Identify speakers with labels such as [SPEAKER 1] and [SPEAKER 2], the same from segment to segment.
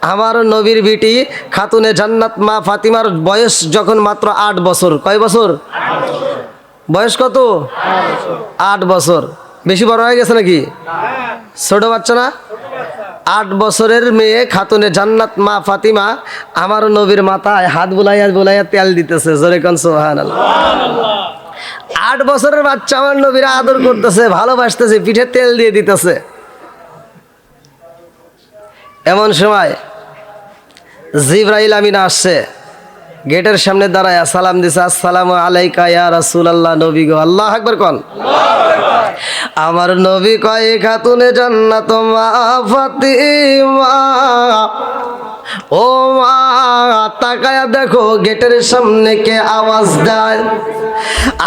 [SPEAKER 1] আমার নবীর বিটি খাতুনে জান্নাত মা ফাতিমার বয়স যখন মাত্র 8 বছর। কয় বছর? বয়স কত? 8 বছর। বেশি বড় হয়ে গেছে নাকি? ছোট বাচ্চা না? 8 বছরের মেয়ে খাতুনে জান্নাত মা ফাতিমা আমার নবীর মাথায় হাত বুলাইয়া বুলাইয়া তেল দিতেছে। জোরে কোন সুবহানাল্লাহ। 8 বছরের বাচ্চা আমার নবীর আদর করতেছে, ভালোবাসতেছে, পিঠে তেল দিয়ে দিতেছে। এমন সময় জিবরাইল আমিন আসছে, গেটের সামনে দাঁড়ায় সালাম দিছে, আসসালামু আলাইকা ইয়া রাসূলুল্লাহ। নবী গো, আল্লাহু আকবার কোন। আমার নবী কয়, খাতুনে জান্নাত মা ফাতিমা, ও মা তাকায়া দেখো গেটের সামনে কে আওয়াজ দেয়।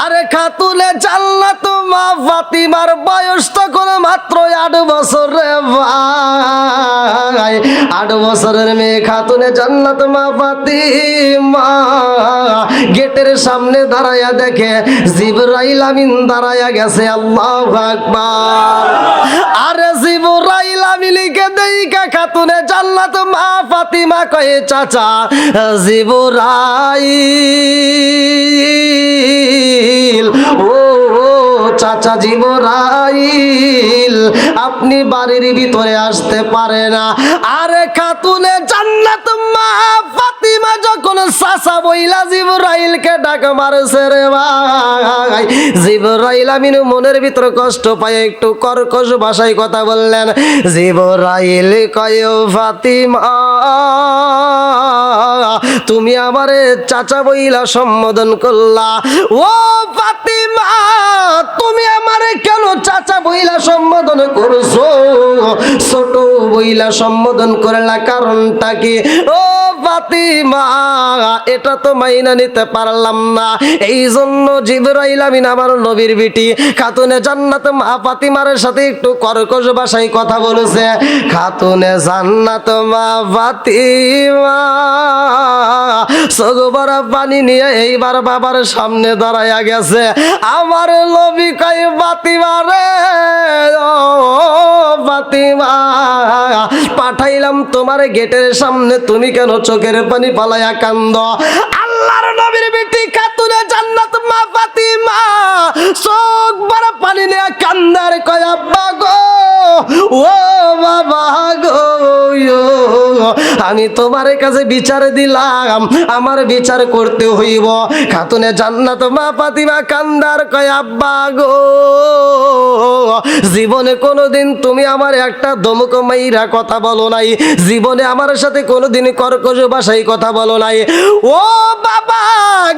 [SPEAKER 1] আরে খাতুনে জান্নাত মা ফাতিমার বয়স তখন মাত্র 8 বছর রে ভাই। 8 বছরের মেয়ে খাতুনে জান্নাত মা ফাতিমা গেটের সামনে দাঁড়ায়া দেখে জিবরাইল আমিন দাঁড়ায়া গেছে। আল্লাহু আকবার। আরে জিবরাইল আমিনকে দেইকা খাতুনে জান্নাত মা ফাতিমা কয়ে, চাচা জিবরাইল, ও চাচা জিবরাইল, আপনি বাড়ির ভিতরে আসতে পারে না। আরে খাতুনে জান্নাত মা ফাতিমা যখন চাচা বইলা জিবরাইলকে ডাক মারছে রে ভাই, জিবরাইল আমিন মনের ভিতরে কষ্ট পায়, একটু কর্কশ ভাষায় কথা বললেন। জিবরাইল কয়, ফাতিমা তুমি আমারে চাচা বইলা সম্বোধন করলা। ও ফাতিমা তুমি আমারে কেন চাচা বইলা সম্বোধন করছো? ছোট বইলা সম্বোধন করলা, কারণটা কি? ও ফাতিমা এটা তো মাইনা নিতে পারলাম না, এই জন্য জিবরাইল আমিন আমার নবীর বিটি খাতুনে জান্নাত মা ফাতিমার সাথে একটু কর্কশ ভাষায় কথা বলেছে। খাতুনে জান্নাত মা ফাতিমা সগবর পানি নিয়ে এইবার বাবার সামনে দাঁড়ায়া গেছে। আমার নবী কয়, ফাতিমা রে, ও ফাতিমা পাঠাইলাম তোমার গেটের সামনে, তুমি কেন চোখের পানি পালায়া কান্দ? আল্লাহর নবীর বিটি খাতুনে জান্নাত মা ফাতিমা চোখ বড় পানি নিয়ে কান্দার কয়, আব্বা গো, ও বাবা গো, আমি তোমার কাছে বিচার দিলাম, আমার বিচার করতে হইব। খাতুনে জান্নাত মা ফাতিমা কান্দার কয়, আব্বা গো, জীবনে কোনোদিন তুমি আমার একটা দমক মাইরা কথা বলো নাই, জীবনে আমার সাথে কোনোদিন কর্কশ ভাষায় কথা বলো নাই। ও বাবা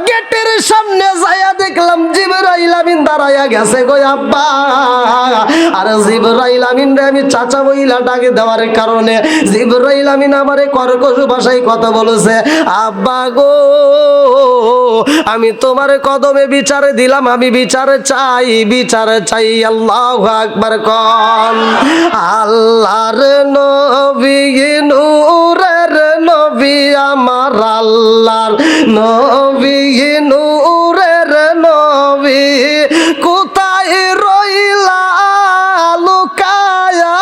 [SPEAKER 1] গেটের সামনে যাইয়া দেখলাম জিবরাইল আমিন দাঁড়াইয়া গেছে গো আব্বা। আর জিবরাইল আমিন রে আমি চাচা বইলা ডাকে দেওয়ার কারণে জিবরাইল আমিন আমারে কর্কশ ভাষায় কথা বলেছে। আব্বা গো আমি তোমার কদমে বিচার দিলাম, আমি বিচার চাই, বিচার চাই। আল্লাহু আকবার কোন। আল্লাহর নবী নূরের নবী আমার আল্লাহর নবী নূরের নবী, কোথায় রইলা লুকায়া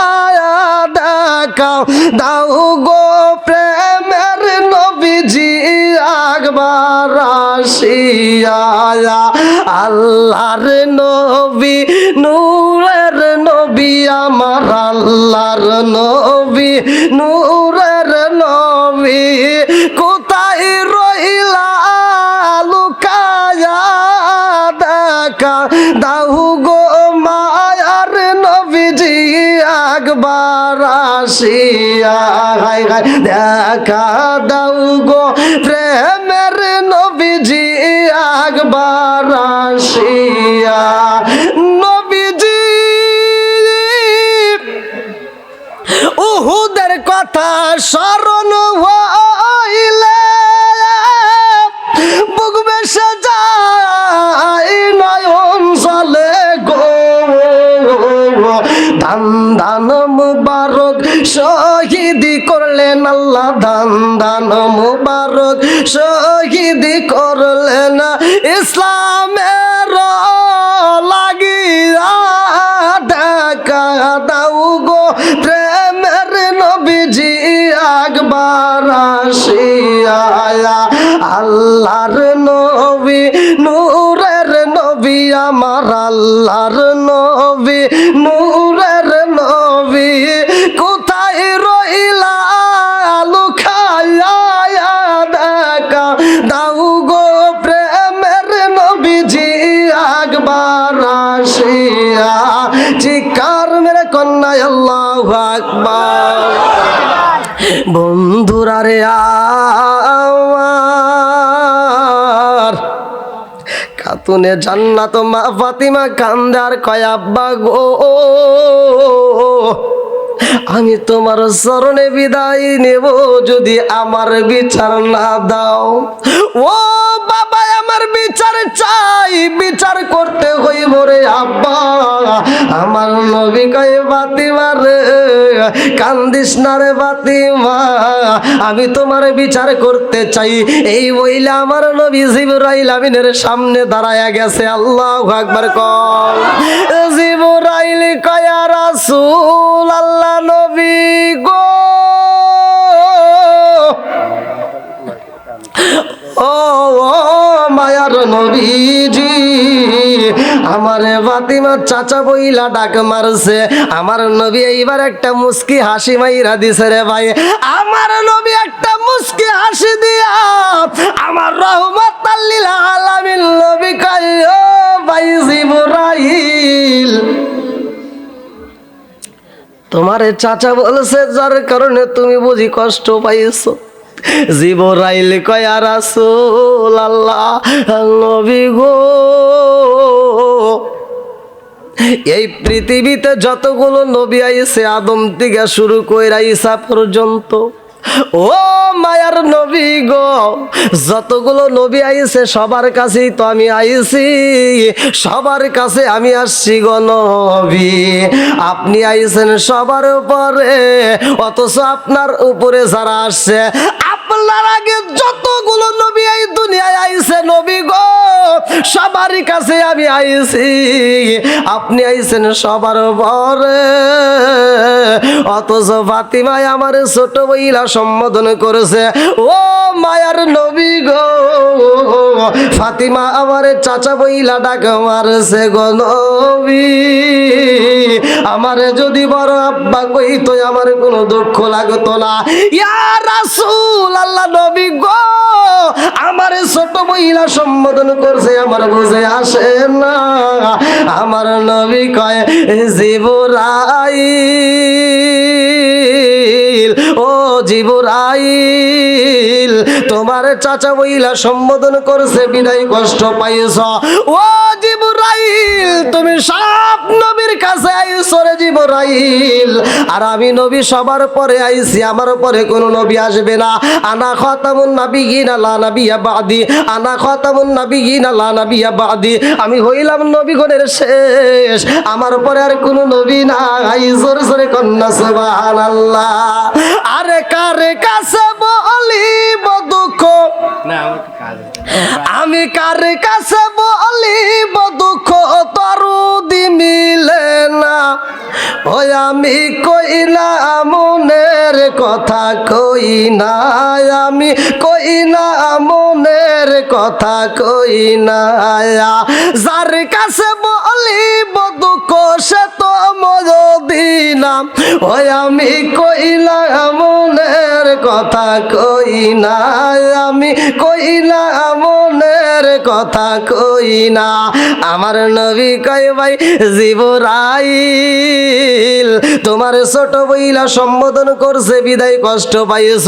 [SPEAKER 1] দেখাও দাও গো প্রেমের নবীজি একবার আসিয়া। আল্লাহর নবী নূরের নবী আমার আল্লাহর নবী নূরের নবী, কোথায় রইলা লুকায়া দেখা দাও গো মায়ার নবীজি একবার আসিয়া। দেখা দাও গো প্রেমের নবীজি একবার আসিয়া। নবীজি উহুদের কথা স্মরণ হইলে বুক বেসে যায় নয়ন চলে গো। দান দান মুবারক শহীদি করলেন আল্লাহ, দান দান মুবারক শহীদি করলেন ইসলামের লাগিয়া। দেখা দাও গো প্রেমের নবীজি একবার একবার আসিয়া আল্লাহর নবী নূরের নবী আমার আল্লাহর নবী নূরের নবী কোথায় রইলা লুকায়া দেখা দাও গো প্রেমের নবীজি একবার আসিয়া চিৎকার মেরে কন্যা আল্লাহু আকবার। বন্ধুরা রে আমার খাতুনে জান্নাত মা ফাতিমা কান্দার কয় আব্বা গো আমি তোমার চরণে বিদায় নেব যদি আমার বিচার না দাও। ও বাবা আমার বিচার চাই, বিচার করতে হইব রে আব্বা। আমার নবী কয় ফাতিমা রে কান্দিস না রে ফাতিমা, আমি তোমার বিচার করতে চাই। এই বইলা আমার নবী জিবরাইল আমিনের সামনে দাঁড়ায়া গেছে। আল্লাহু আকবার কও। জিবরাইল কয় ইয়া রাসূল আল্লাহ নবী গো ও মায়ার নবীজি আমারে ফাতিমার চাচা বইলা ডাক মারছে। আমার নবী এইবার একটা মুস্কি হাসি মাইরা দিছে রে ভাই। আমার নবী একটা মুস্কি হাসি দিয়া আমার রহমাতাল লিল আলামিন নবী কয় ও ভাই জিবরাইল তোমারে চাচা বলছে যার কারণে তুমি বুঝি কষ্ট পাইছো। জিবরাইল কয় ইয়া রাসূল আল্লাহ নবী গো এই পৃথিবীতে যতগুলো নবী আইছে আদম থেকে শুরু কইরা ঈসা পর্যন্ত, ও মায়ার নবী গো যতগুলো নবী আইছে সবার কাছেই তো আমি আইছি, সবার কাছে আমি আসছি গো নবী। আপনি আইছেন সবার উপরে, অথচ আপনার উপরে যারা আসছে আপনার আগে যতগুলো নবী এই দুনিয়ায় আইছে নবী গো সবারই কাছে আমি আইছি, আপনি আইছেন সবার উপরে। অথচ ফাতিমায় আমার ছোট বইলা সম্বোধন করেছে ও মায়ার নবী গো। ফাতিমা আমার চাচা বইলা ডাক মারছে গো নবী। আমারে যদি বড় আব্বা কইতো আমার কোনো দুঃখ লাগতো না। ইয়া রাসূল আল্লাহ নবী গো আমারে ছোট বইলা সম্বোধন করছে আমার বুঝে আসে না। আমার নবী কয় জিবরাইল ও জিবরাইল তোমার চাচা বইলা সম্বোধন করছে বিদায় কষ্ট পাইছ। ও জিবরাইল তুমি সব নবীর কাছে আইছো রে জিবরাইল, আর আমি নবী সবার পরে আইছি, আমার পরে কোনো নবী আসবে না। আনা খাতামুন নাবিয়িন লা নাবিয়্যা বাদি, আনা খাতামুন নাবিয়িন লা নাবিয়্যা বাদি, আমি হইলাম নবীগণের শেষ, আমার পরে আর কোনো নবী নাই। জোরে জোরে কন্যা সুবহানাল্লাহ। আরে কারে কাছে বলিব দুঃখ, আমি কার কাছে বলিব দুঃখ তরুদি মিলে না। ওই আমি কই না মনের কথা কই না, আমি কই না মনের কথা কই না। যার কাছে বলিব দুঃখ সে তো মদিনা, ওই আমি কই না মনের কথা কই না, আমি কই না মনের কথা কই না। আমার নবী কয় ভাই জিবরাইল তোমার ছোট বইলা সম্বোধন করছে বিদায় কষ্ট পাইছ।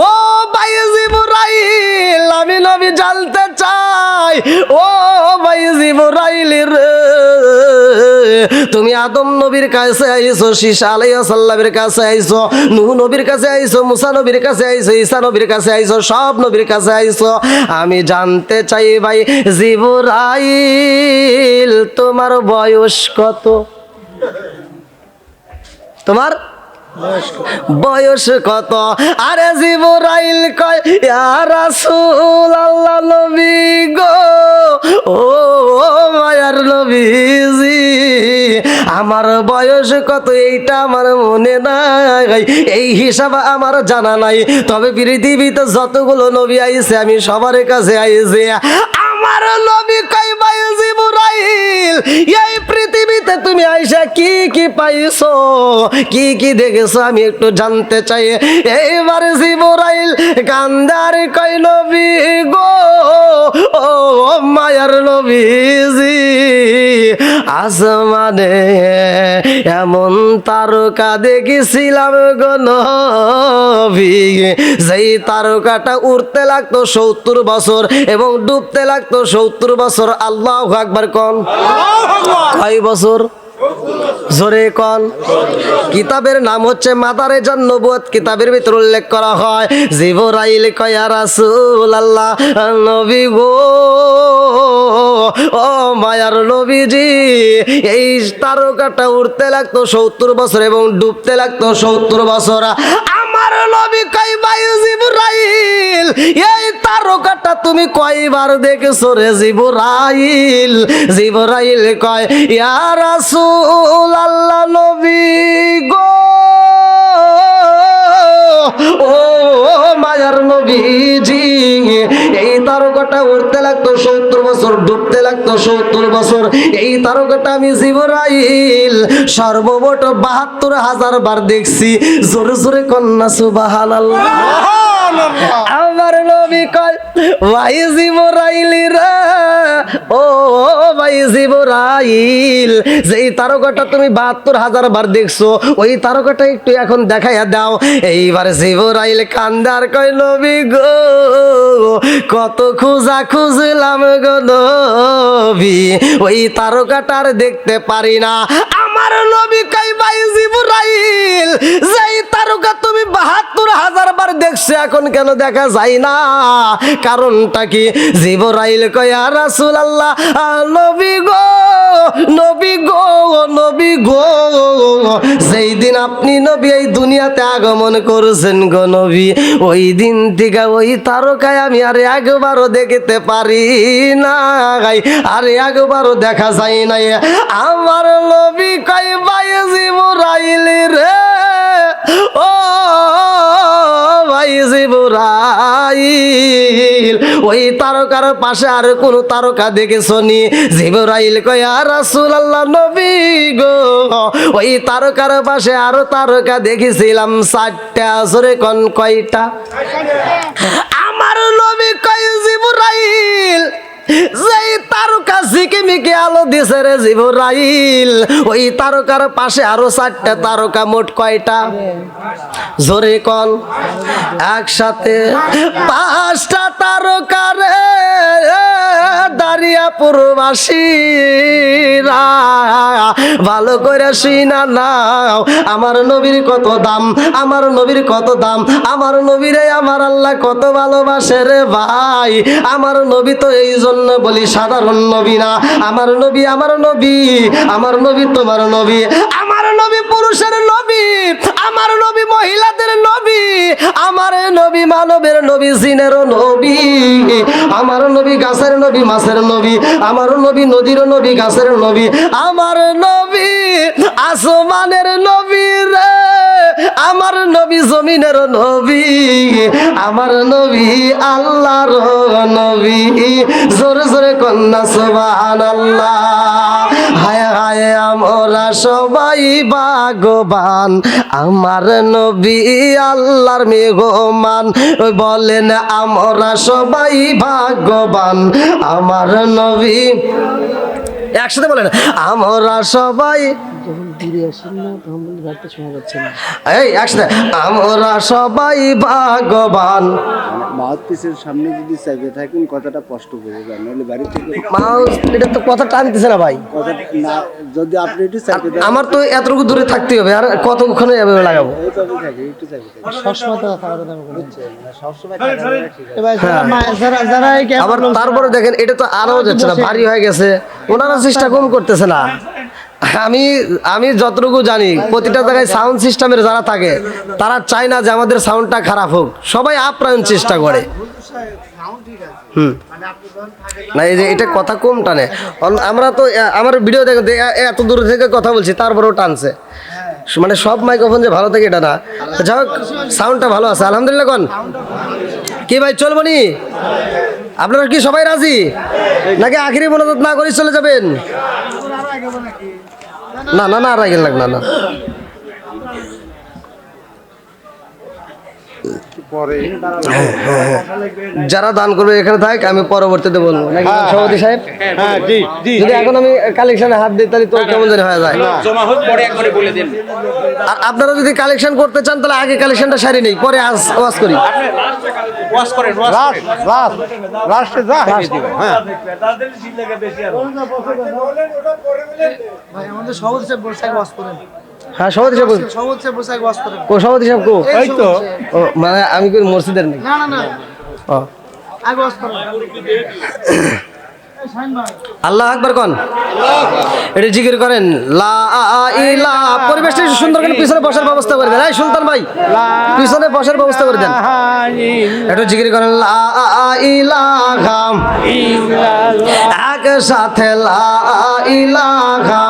[SPEAKER 1] ও ভাই জিবরাইল আমি নবী জানতে চাই, ও ভাই জিবরাইল রে তুমি আদম নবীর কাছে আইছো, শীষ আলাইহিস সালামের কাছে আইছো, নূহ নবীর কাছে আইছো, মুসা নবীর কাছে আইছো, ঈসা নবীর কাছে আইছো, সব নবীর কাছে আইছো। আমি জানতে চাই ভাই জিবরাইল তোমার বয়স কত? তোমার বয়স কত? আরে জিবরাইল কয় ইয়া রাসূলুল্লাহ নবী গো, ও মায়ার নবীজি, আমার বয়স কত এইটা আমার মনে নাই, এই হিসাব আমার জানা নাই। তবে পৃথিবীতে যতগুলো নবী আইছে আমি সবার কাছে আইছি। আমার নবী কয় ভাই জিবরাইল, এই পৃথিবীতে তুমি আইসা কি কি পাইছো, কি কি দেখেছো আমি একটু জানতে চাই। এইবার জিবরাইল কান্দার কয় নবী গো, ও মায়ার নবীজি, আসমানে এমন তারকা দেখেছিলাম গো নবী, যেই তারকাটা উড়তে লাগতো 70 বছর এবং ডুবতে লাগতো 70 বছর। আল্লাহু আকবার কোন? কয় বছর? জোরে কোন? কিতাবের নাম হচ্ছে মাদারেজান নবুয়ত। কিতাবের ভিতর উল্লেখ করা হয় জিবরাইল কয় ইয়া রাসূলুল্লাহ নবী গো, ও মায়ার নবীজি, এই তারকাটা উড়তে লাগতো 70 বছর এবং ডুবতে লাগতো 70 বছর। আমার নবী কয় ভাই জিবরাইল, এই তারকাটা তুমি কয়বার দেখেছো রে জিবরাইল? জিবরাইল কয় ইয়া রাসূলুল্লাহ নবী গো, ও মায়ার নবীজি, এই তারকাটা উড়তে লাগতো 70 বছর, ডুবতে লাগতো 70 বছর। এই তারকাটা আমি জিবরাইল সর্বমোট 72,000 বার দেখছি। জোরে জোরে কন্যা সুবহানাল্লাহ। আমার নবী কয় ভাই জিবরাইল রে, ও ভাই জিবরাইল, যেই তারকাটা তুমি 72,000 বার দেখছো ওই তারকাটা একটু এখন দেখাইয়া দাও। এইবার জিবরাইল কান্দার কয় নবী গো, কত খোঁজা খুঁজলাম গো নবী, ওই তারকাটার দেখতে পারি না। আমার নবী কয় ভাই জিবরাইল, যেই তারকা তুমি 72,000 বার দেখছো এখন কেন দেখা যায় না? কারণটা কি? জিবরাইল কয় ইয়া রাসূলুল্লাহ নবী গো, নবী গো, নবী গো, যেই দিন আপনি নবী এই দুনিয়াতে আগমন করেছেন গো নবী, ওই দিন থেকে ওই তারকায় আমি আর একবারও দেখতে পারি না, আর একবারও দেখা যায় না। আমার নবী কয় ভাই জিবরাইল রে, ও ভাই জিবরাইল, ওই তারকার পাশে আর কোন তারকা দেখেছো নি? জিবরাইল কয় ইয়া রাসূলুল্লাহ নবী গো, ওই তারকার পাশে আরো তারকা দেখেছিলাম 4টা। জোরে কোন কয়টা? আমার নবী কয় জিবরাইল, যেই তারকা ঝিকিমিকি আলো দিছে রে জিবরাইল, ওই তারকার পাশে আরো 4টা তারকা। মোট কয়টা? জোরে কোন? একসাথে 5টা তারকা রে দাঁড়িয়া পূর্ববাসীরা, ভালো করে শুনা নাও, আমার নবীর কত দাম, আমার নবীর কত দাম, আমার নবীরে আমার আল্লাহ কত ভালোবাসে রে ভাই। আমার নবী তো এই জন্য বলি সাধারণ নবী না, আমার নবী, আমার নবী, আমার নবী তোমার নবী, আমার নবী পুরুষের নবী, আমার নবী মহিলাদের নবী, আমার নবী মানবের নবী, জিনেরও নবী, আমার নবী গাছের নবী, মাছের নবী, আমার নবী নদীর নবী, গাছের নবী, আমার নবী আসমানের নবী রে, আমার নবী জমিনের নবী, আমার নবী আল্লাহর নবী। জোরে জোরে কন্যা সুবহানাল্লাহ। হায় হায় আমরা সবাই ভাগ্যবান, আমার নবী আল্লাহর মেহমান। ওই বলেন আমরা সবাই ভাগ্যবান, আমার নবী। একসাথে বলেন আমরা সবাই, এই একসাথে আমরা সবাই ভাগ্যবান।
[SPEAKER 2] মাউথপিসের সামনে যদি চাইতে থাকেন কথাটা স্পষ্ট করে যান, নাহলে বাড়ি থেকে
[SPEAKER 1] মাউস এটা তো কথা টানতেছে না ভাই।
[SPEAKER 2] কথা না, যদি আপনি একটু চাইতে দেন,
[SPEAKER 1] আমার তো এতটুকু দূরে থাকতে হবে, আর কতক্ষণে এভাবে লাগাবো?
[SPEAKER 2] এইভাবে থাকে, একটু চাইতে থাকে
[SPEAKER 3] সবসময় তো খাবার দাবার
[SPEAKER 2] বুঝছেন না, সবসময় থাকা যাবে না, ঠিক আছে।
[SPEAKER 3] এবার যারা এই
[SPEAKER 1] আবার তারপরে দেখেন এটা তো আরো যাচ্ছে না, ভারী হয়ে গেছে, ওনারা চেষ্টা কম করতেছে না। আমি আমি যতটুকু জানি প্রতিটা জায়গায় সাউন্ড সিস্টেমের যারা থাকে তারা চায় না যে আমাদের সাউন্ডটা খারাপ হোক, সবাই আপ্রাণ চেষ্টা করে। হুম, না এই যে এটা কথা কম টানে। আমরা তো আমার ভিডিও দেখে এত দূর থেকে কথা বলছি তারপরেও টানছে, মানে সব মাইক্রোফোন যে ভালো থাকে এটা না। যাই হোক, সাউন্ডটা ভালো আছে আলহামদুলিল্লাহ। কোন কি ভাই চলবো নি? আপনারা কি সবাই রাজি নাকি আখিরি মনোযোগ না করে চলে যাবেন? না না না আর আগে লাগ না না যারা দান করবে এখানে থাক, আমি পরবর্তীতে বলবো নাকি সভাপতি সাহেব? যদি এখন আমি কালেকশনে হাত দিই তাহলে তো কেমন জানি হয়ে যায়। আর আপনারা যদি কালেকশন করতে চান তাহলে আগে কালেকশনটা সারি নেই, পরে ওয়াজ করি। হ্যাঁ সভাপতি সাহেব, ও সভাপতি সাহেব কো? ও মানে আমি কই মসজিদের নেই। ও আল্লাহ আকবার কোন, এটা জিকির করেন লা ইলাহা। পরিবেশটা একটু সুন্দর করে পিছনে বসার ব্যবস্থা করে দেন। এই সুলতান ভাই পিছনে বসার ব্যবস্থা করে দেন, একটু জিকির করেন লা ইলাহা একসাথে লা ইলাহা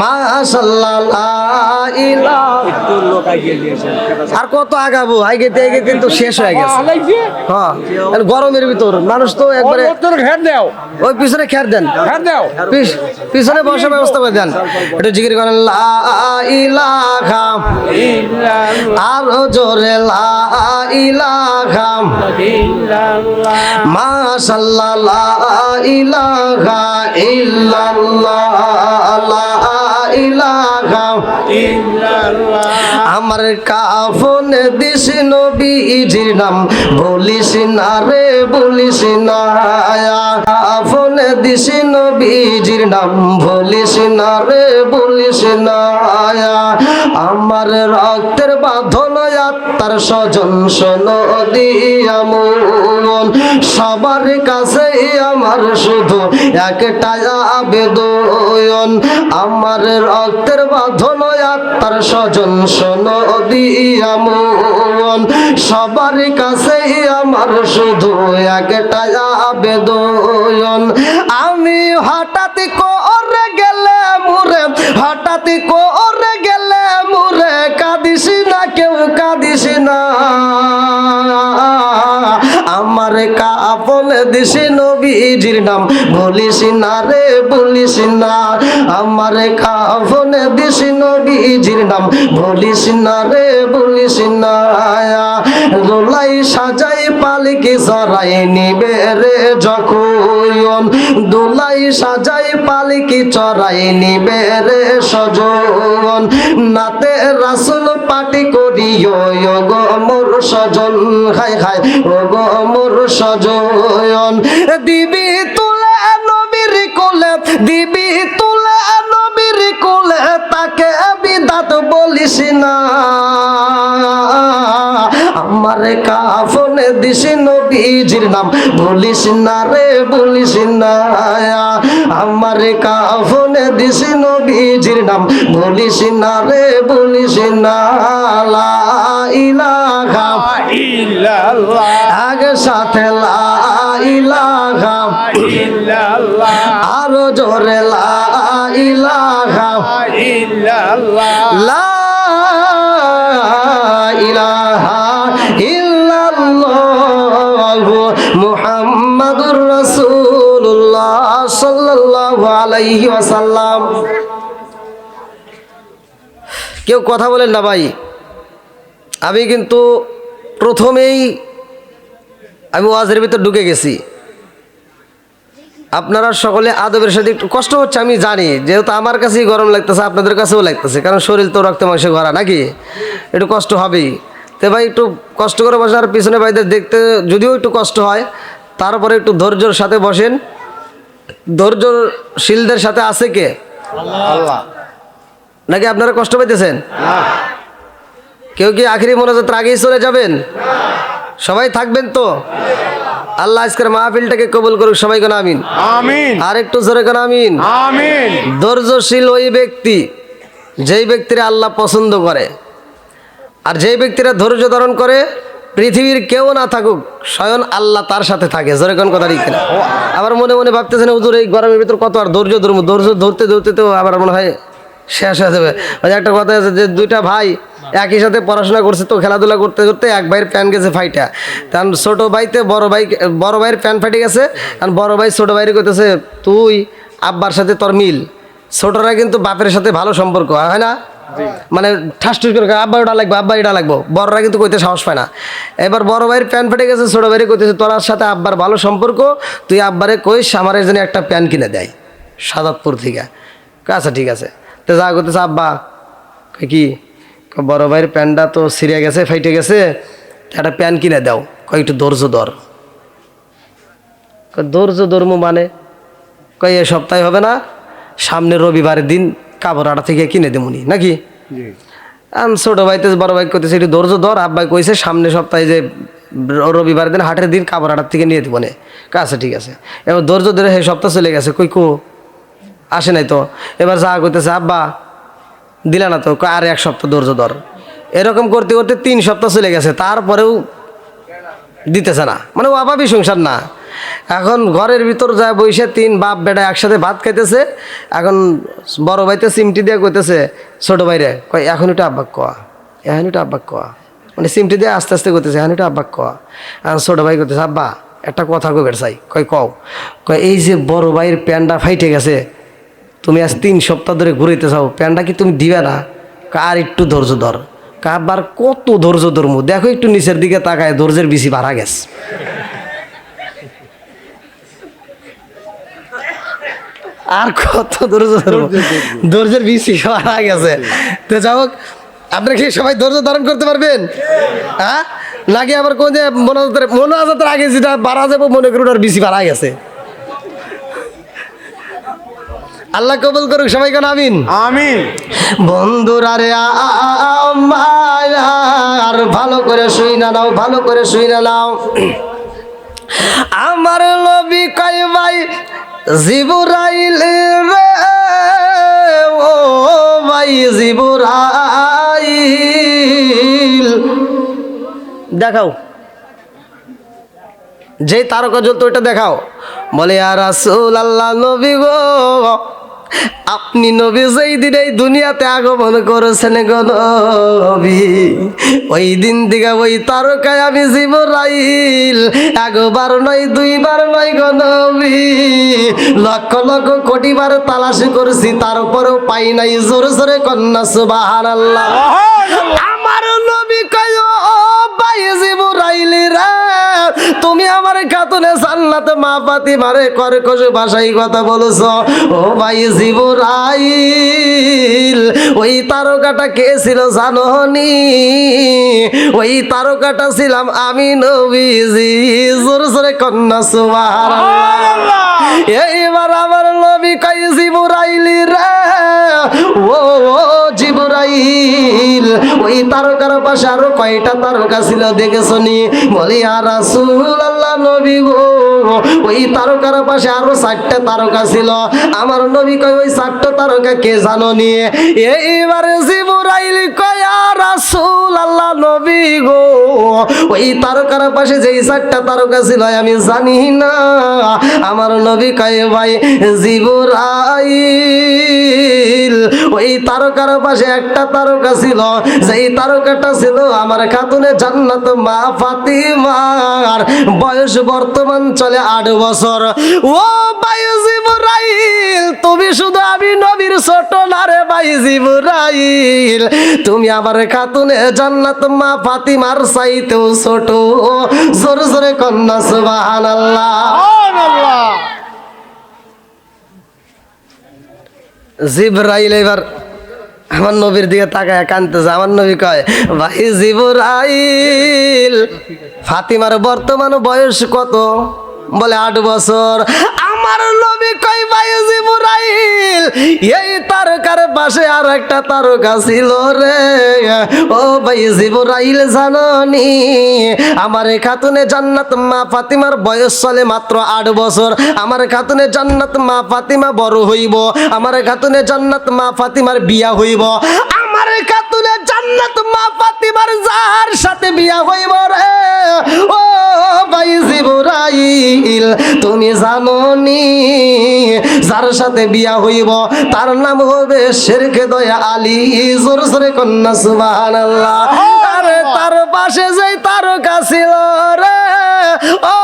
[SPEAKER 1] মাশাআল্লাহ লা ইলাহা। আর কত আগাবো, আইগেতে আইগেতে তো শেষ হয়ে গেছে। হ্যাঁ গরমের ভিতর মানুষ তো একবারে ওই পিছনে খেয়ার দেন, পিছনে বসার ব্যবস্থা করে দেন। একটু জিকির করেন লা ইলাহা, আরো জোরে লা ইলাহা মাশাআল্লাহ লা ইলাহা ইল্লাল্লাহ লা ইলাহা ইল্লাল্লাহ। আমার কাফন দিস নবীজির নাম বলিস না রে বলিস না, কাফন দিস নবীজির নাম বলিস না রে বলিস না। আমার রক্তের বাঁধন আত্মার স্বজন শোনো দিয়া মন, সবার কাছে আমার শুধু একটাই আবেদন। আমার রক্তের বাঁধন আত্মার স্বজন শোনো দিয়া মন, সবার কাছে আমার শুধু একটাই আবেদন। আমি হঠাৎ করে গেলে মুরে, হঠাৎ করে গেলে মুরে কাঁদিস না কেউ কাঁদিস না। আমার কাফন দিস নবীজির নাম বলিস না রে বলিস না। আমার কাফন দিস নবীজির নাম বলিস না রে বলিস না। দোলাই সাজাই পালকি চড়াই নিবে রে যখন, দোলাই সাজাই পালকি চড়াই নিবে রে সজন। নাতে রাসুল পাটি করিও গো মোর সজন, হাই হাই ও গো মোর সজন। দিবি তুলে নবীর কোলে, দিবি তুলে নবীর কোলে, তাকে বিদাত বলিস না। আমার কাফন দিস নবীজির নাম বলিস না রে বলিস না। আমার কাফন দিস নবীজির নাম বলিস না রে বলিস না। লা ইলাহা ইল্লাল্লাহ আগে সাথে লা ইলাহা ইল্লাল্লাহ, আরো জোরে লা ইলাহা ইল্লাল্লাহ লা ইলাহা ইল্লাল্লাহ মুহাম্মাদুর রাসূলুল্লাহ সাল্লাল্লাহু আলাইহি ওয়াসাল্লাম। কেউ কথা বলেন না ভাই, আমি কিন্তু প্রথমেই আমি ওয়াজের ভিতর ঢুকে গেছি। আপনারা সকলে আদবের সাথে একটু কষ্ট হচ্ছে আমি জানি, যেহেতু আমার কাছেই গরম লাগতেছে আপনাদের কাছেও লাগতেছে, কারণ শরীর তো রক্ত মাংসে ভরা নাকি, একটু কষ্ট হবেই। তো ভাই একটু কষ্ট করে বসার, পিছনে ভাইদের দেখতে যদিও একটু কষ্ট হয়, তারপরে একটু ধৈর্যর সাথে বসেন। ধৈর্যশীলদের সাথে আছে কে? আল্লাহ। নাকি আপনারা কষ্ট পাইতেছেন? কেউ কি আখিরি মোনাজাতের আগেই চলে যাবেন? সবাই থাকবেন তো? আল্লাহ আজকের মাহফিলটাকে কবুল করুক, সবাই কোন আমিন।
[SPEAKER 4] আমিন
[SPEAKER 1] আর একটু জোরে কোন আমিন।
[SPEAKER 4] আমিন
[SPEAKER 1] ধৈর্যশীল ওই ব্যক্তি যেই ব্যক্তিরা আল্লাহ পছন্দ করে, আর যেই ব্যক্তিরা ধৈর্য ধারণ করে পৃথিবীর কেউ না থাকুক স্বয়ং আল্লাহ তার সাথে থাকে। জোরে কোন কথা ঠিক না? আবার মনে মনে ভাবতেছেন হুজুর এই গরমের ভিতর কত আর ধৈর্য ধরবো, ধৈর্য ধরতে ধরতে তো আবার মনে হয় শেষ হয়ে যাবে। ওই যে একটা কথা আছে যে দুইটা ভাই একই সাথে পড়াশোনা করছে, তো খেলাধুলা করতে করতে এক ভাইয়ের প্যান গেছে ফাইটা, কারণ ছোট ভাইতে বড় ভাইয়ের প্যান ফাইটে গেছে, কারণ বড় ভাই ছোট ভাইয়ের কইতেছে তুই আব্বার সাথে তোর মিল, ছোটরা কিন্তু বাপের সাথে ভালো সম্পর্ক হয় না, মানে ঠাস ঠুস করে আব্বা এটা লাগবে আব্বা এটা লাগবো, বড়রা কিন্তু কইতে সাহস পায় না। এবার বড় ভাইয়ের প্যান ফেটে গেছে, ছোট ভাইয়ের কইতেছে তোর সাথে আব্বার ভালো সম্পর্ক, তুই আব্বারে কইস আমার জন্য একটা প্যান কিনে দেয় সাদাতপুর থেকে। আচ্ছা ঠিক আছে, তো যা করতেছে আব্বা কি বড় ভাইয়ের প্যানটা তো ছিঁড়ে গেছে ফাইটে গেছে, একটা প্যান কিনে দাও, কয় একটু ধৈর্য ধর। ধৈর্য ধর্ম মানে কয় এ সপ্তাহে হবে না, সামনে রবিবারের দিন কাপড়াটা থেকে কিনে দেবনি নাকি। ছোট ভাইতে বড় ভাই করতেছে একটু ধৈর্য ধর, আব্বাই কইছে সামনে সপ্তাহে যে রবিবার দিন হাটের দিন কাপড়াটার থেকে নিয়ে দেবো নে। আচ্ছা ঠিক আছে, এবার ধৈর্য ধরে সেই সপ্তাহ চলে গেছে, কই কো আসে নাই তো। এবার যা করতেছে আব্বা দিলা না তো, আর এক সপ্তাহ ধৈর্য ধর। এরকম করতে করতে 3 সপ্তাহ চলে গেছে, তারপরেও দিতেছে না, মানে ও অভাবী সংসার না। এখন ঘরের ভিতর যায় বসে 3 বাপ বেটা একসাথে ভাত খাইতেছে, এখন বড় ভাইতে সিমটি দিয়ে কইতেছে ছোট ভাইরে, কয় এখন এটা আব্বাক কয়া, এখন এটা আব্বাক কয়া, মানে সিমটি দিয়ে আস্তে আস্তে করতেছে এখন এটা আব্বাক কয়া। এখন ছোট ভাই করতেছে আব্বা একটা কথা কইবার চাই, কয় কও। কয় এই যে বড় ভাইয়ের প্যান্টটা ফাইটে গেছে, তুমি আজ 3 সপ্তাহ ধরে ঘুরাইতে চাও, প্যান্টটা কি তুমি দিবে না? আর একটু ধৈর্য ধর। কাবার কত ধৈর্য ধরমু, দেখো একটু নিচের দিকে তাকায় ধৈর্যের বেশি বাড়া গেছে। আর কত ধৈর্য ধরবো, ধৈর্যের বেশি বাড়া গেছে। তো যাই হোক, আপনারা কি সবাই ধৈর্য ধারণ করতে পারবেন? হ্যাঁ, নাকি আবার কোন যে মোনাজাতের আগে যেটা বাড়া যাবো মনে করুন আর বেশি বাড়া গেছে। আল্লাহ কবুল করুক, সবাই কেন আমিন।
[SPEAKER 4] আমিন
[SPEAKER 1] বন্ধুরা রে আর ভালো করে শুই না নাও, ভালো করে শুই না নাও। আমার নবী কয় ভাই জিবরাইল রে, ও ভাই জিবরাইল দেখাও, যে তারকা জ্বলতো ওইটা দেখাও। বলে আর রাসূল আল্লাহ নবী গো, আপনি নবী যেই দিন এই দুনিয়াতে আগমন করেছেন গো নবী, ওই দিন থেকে ওই তারকায় আমি জিবরাইল একবার নয় 2 বার নয় গো নবী, লক্ষ লক্ষ কোটি বার তালাশ করছি, তারপরেও পাই নাই। জোরে জোরে কন্যা সুবহানাল্লাহ। আমার নবী কয় ও ভাই জিবরাইল রে, তুমি আমার খাতুনে জান্নাতে মা ফাতিমারে কর্কশ ভাষায় কথা বলছো। ও ভাই জিবরাইল, ওই তারকাটা কে ছিল জানো নি? ওই তারকাটা ছিলাম আমি নবীজি। জোরে জোরে কন্যা সুবহানাল্লাহ। এইবার আমার নবী কই জিবরাইল রে, ও জিবরাইল, ওই তারকার পাশে আরো কয়টা তারকা ছিল দেখেছো নি? বলি আর রাসূলুল্লাহ নবী গো, ওই তারকার পাশে আরো 4টা তারকা ছিল। আমার নবী কয় ওই 4টা তারকা কে জানো নি? এইবার জিবরাইল কয় আর রাসূলুল্লাহ নবী গো, ওই তারকার পাশে যেই 4টা তারকা ছিল আমি জানি না। আমার নবী কয় ভাই জিবরাইল, ওই তারকার পাশে একটা তারকা ছিল, যেই তারকাটা ছিল আমার খাতুনে জান্নাত মা ফাতিমার, বয়স বর্তমান চলে 8 বছর। ও ভাই জিবরাইল, তুমি শুধু আমি নবীর ছোট না রে ভাই জিবরাইল, তুমি আমার খাতুনে জান্নাত মা ফাতিমার চাইতেও ছোট। জোরে জোরে কন্যা সুবহানাল্লাহ। জিবরাইল এবার আমার নবীর দিকে তাকায় কাঁদতেছে। আমার নবী কয় ভাই জিবরাইল, ফাতিমার বর্তমান বয়স কত? বলে 8 বছর। আমার নবী কই ভাই জিবরাইল, এই তারকার পাশে আর একটা তারকা ছিল রে। ও ভাই জিবরাইল জাননি আমার খাতুনে জান্নাত মা ফাতিমার বয়স চলে মাত্র 8 বছর। আমার খাতুনে জান্নাত মা ফাতিমা বড় হইব, আমার খাতুনে জান্নাত মা ফাতিমার বিয়া হইব। আমার খাতুনে জান্নাত মা ফাতিমার যার সাথে বিয়া হইব রে। ও ভাই জিবরাইল তুমি জানোনি যার সাথে বিয়া হইব তার নাম হবে শেরকে দয়া আলী। জোর জোরে কন্যা সুবহানাল্লাহ। আরে তার পাশে যেই তারকা ছিল রে, ও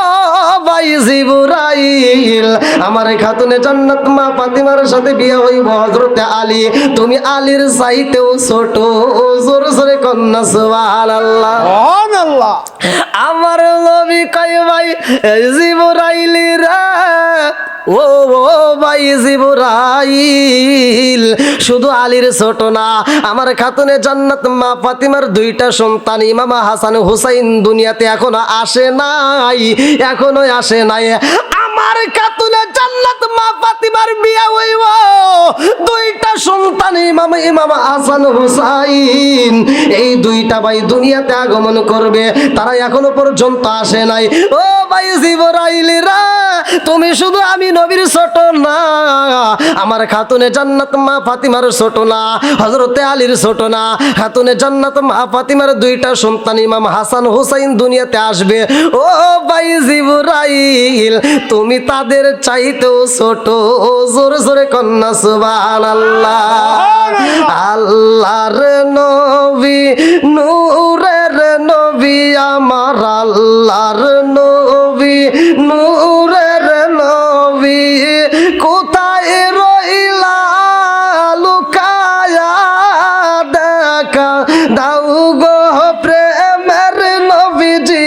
[SPEAKER 1] ভাই জিবরাইল আমার খাতুনে জান্নাত মা ফাতিমার সাথে বিয়া হইব হযরতে আলী। তুমি আলীর চাইতেও ছোট। জোর জোরে কন্যা সুবহানাল্লাহ।
[SPEAKER 3] সুবহানাল্লাহ।
[SPEAKER 1] আমার নবী কয় ভাই জিবরাইল রে, ও ভাই জিবরাইল শুধু আলীর ছোট না, আমার খাতুনে জান্নাত মা ফাতিমার 2টা সন্তান ইমাম হাসান হুসাইন দুনিয়াতে এখনো আসে নাই, এখনো আসে নাই। আমার খাতুনে জান্নাত মা ফাতিমার বিয়া হইব 2টা সন্তান ইমাম হাসান হুসাইন। এই 2টা ভাই দুনিয়াতে আগমন করবে, তারা এখনো পর্যন্ত আসে নাই। ও ভাই জিবরাইল রা, তুমি শুধু আমি নবীর ছোট না, আমার খাতুনে জান্নাত মা ফাতিমার ছোট না, হযরতে আলীর ছোট না। খাতুনে জান্নাত মা ফাতিমার 2টা সন্তান ইমাম হাসান হুসাইন দুনিয়াতে আসবে। ও ভাই জিবরাইল তুমি তাদের চাইতেও ছোট। জোরে জোরে কন্যা সুবহানাল্লাহ। আল্লাহর নবী নূরের নবী আমার আল্লাহর নবী নূরের নবী কোথায় রইলা লুকায়া দেখা দাও গো প্রেমের নবীজি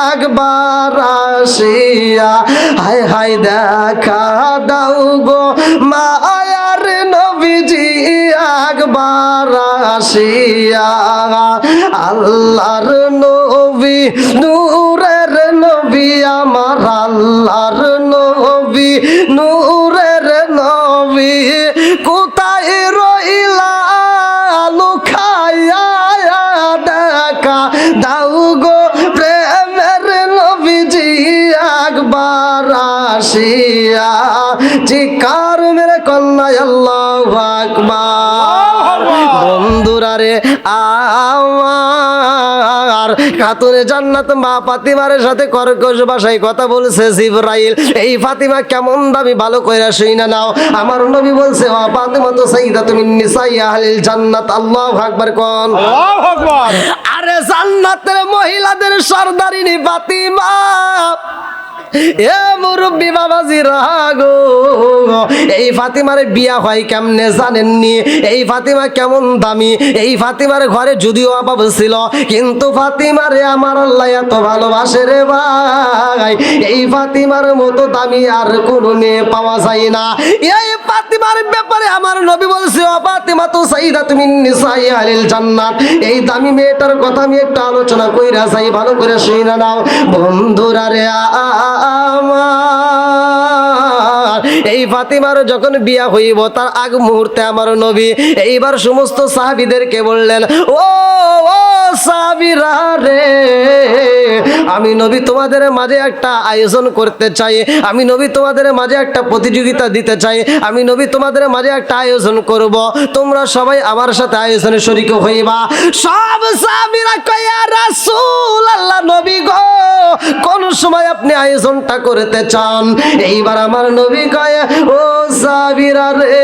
[SPEAKER 1] একবার আসিয়া। হায় হায় দেখা দাও গো মায়ার নবীজি একবার আসিয়া। আল্লাহর নবী নূরের নবী আমার আল্লাহর নবী নূরের নবী কোথায় রইলা লুকায়া দেখা দাও গো প্রেমের নবীজি একবার আসিয়া। চিৎকার মেরে কন্যা আল্লাহু আকবার। বন্ধুরা রে আমার খাতুনে জান্নাত মা ফাতিমার সাথে কর্কশ ভাষায় কথা বলছে জিবরাইল। এই ফাতিমা কেমন দামি ভালো কইরা শুইনা নাও। আমার নবী বলছে ওয়া ফাতিমা তো সাইয়্যিদাতুন নিসাই আহলিল জান্নাত। আল্লাহু আকবার কোন।
[SPEAKER 3] আল্লাহু আকবার।
[SPEAKER 1] আরে জান্নাতের মহিলাদের সরদারিনী ফাতিমা। এ মুরব্বি বাবাজি রাগো, এই ফাতিমার বিয়া হয় কেমনে জানেননি? এই ফাতিমা কেমন দামি। এই ফাতিমার ঘরে যদিও অভাব ছিল, কিন্তু ফাতিমারে আমার আল্লাহ এত ভালোবাসে রে ভাই। এই ফাতিমার মতো দামি আর কোনো মেয়ে পাওয়া যায় না। এই ফাতিমার ব্যাপারে আমার নবী বলছে ও ফাতিমা তো সাইয়্যিদাতুন নিসাই আহলিল জান্নাত। এই দামি মেয়েটার কথা আমি একটু আলোচনা কইরা যাই, ভালো করে শুনে নাও বন্ধুরা রে আমার। এই ফাতিমার যখন বিয়া হইব তার আগ মুহূর্তে আমার নবী এইবার সমস্ত সাহাবীদেরকে বললেন, ও ও সাহাবীরা রে, আমি নবী তোমাদের মাঝে একটা আয়োজন করতে চাই। আমি নবী তোমাদের মাঝে একটা প্রতিযোগিতা দিতে চাই। আমি নবী তোমাদের মাঝে একটা আয়োজন করব, তোমরা সবাই আমার সাথে আয়োজনে শরীক হইবা। সব সাহাবীরা কয় ইয়া রাসূলুল্লাহ, নবী গো কোন সময় আপনি আয়োজনটা করতে চান? এইবার আমার নবী কয় ও সাহাবীরা রে,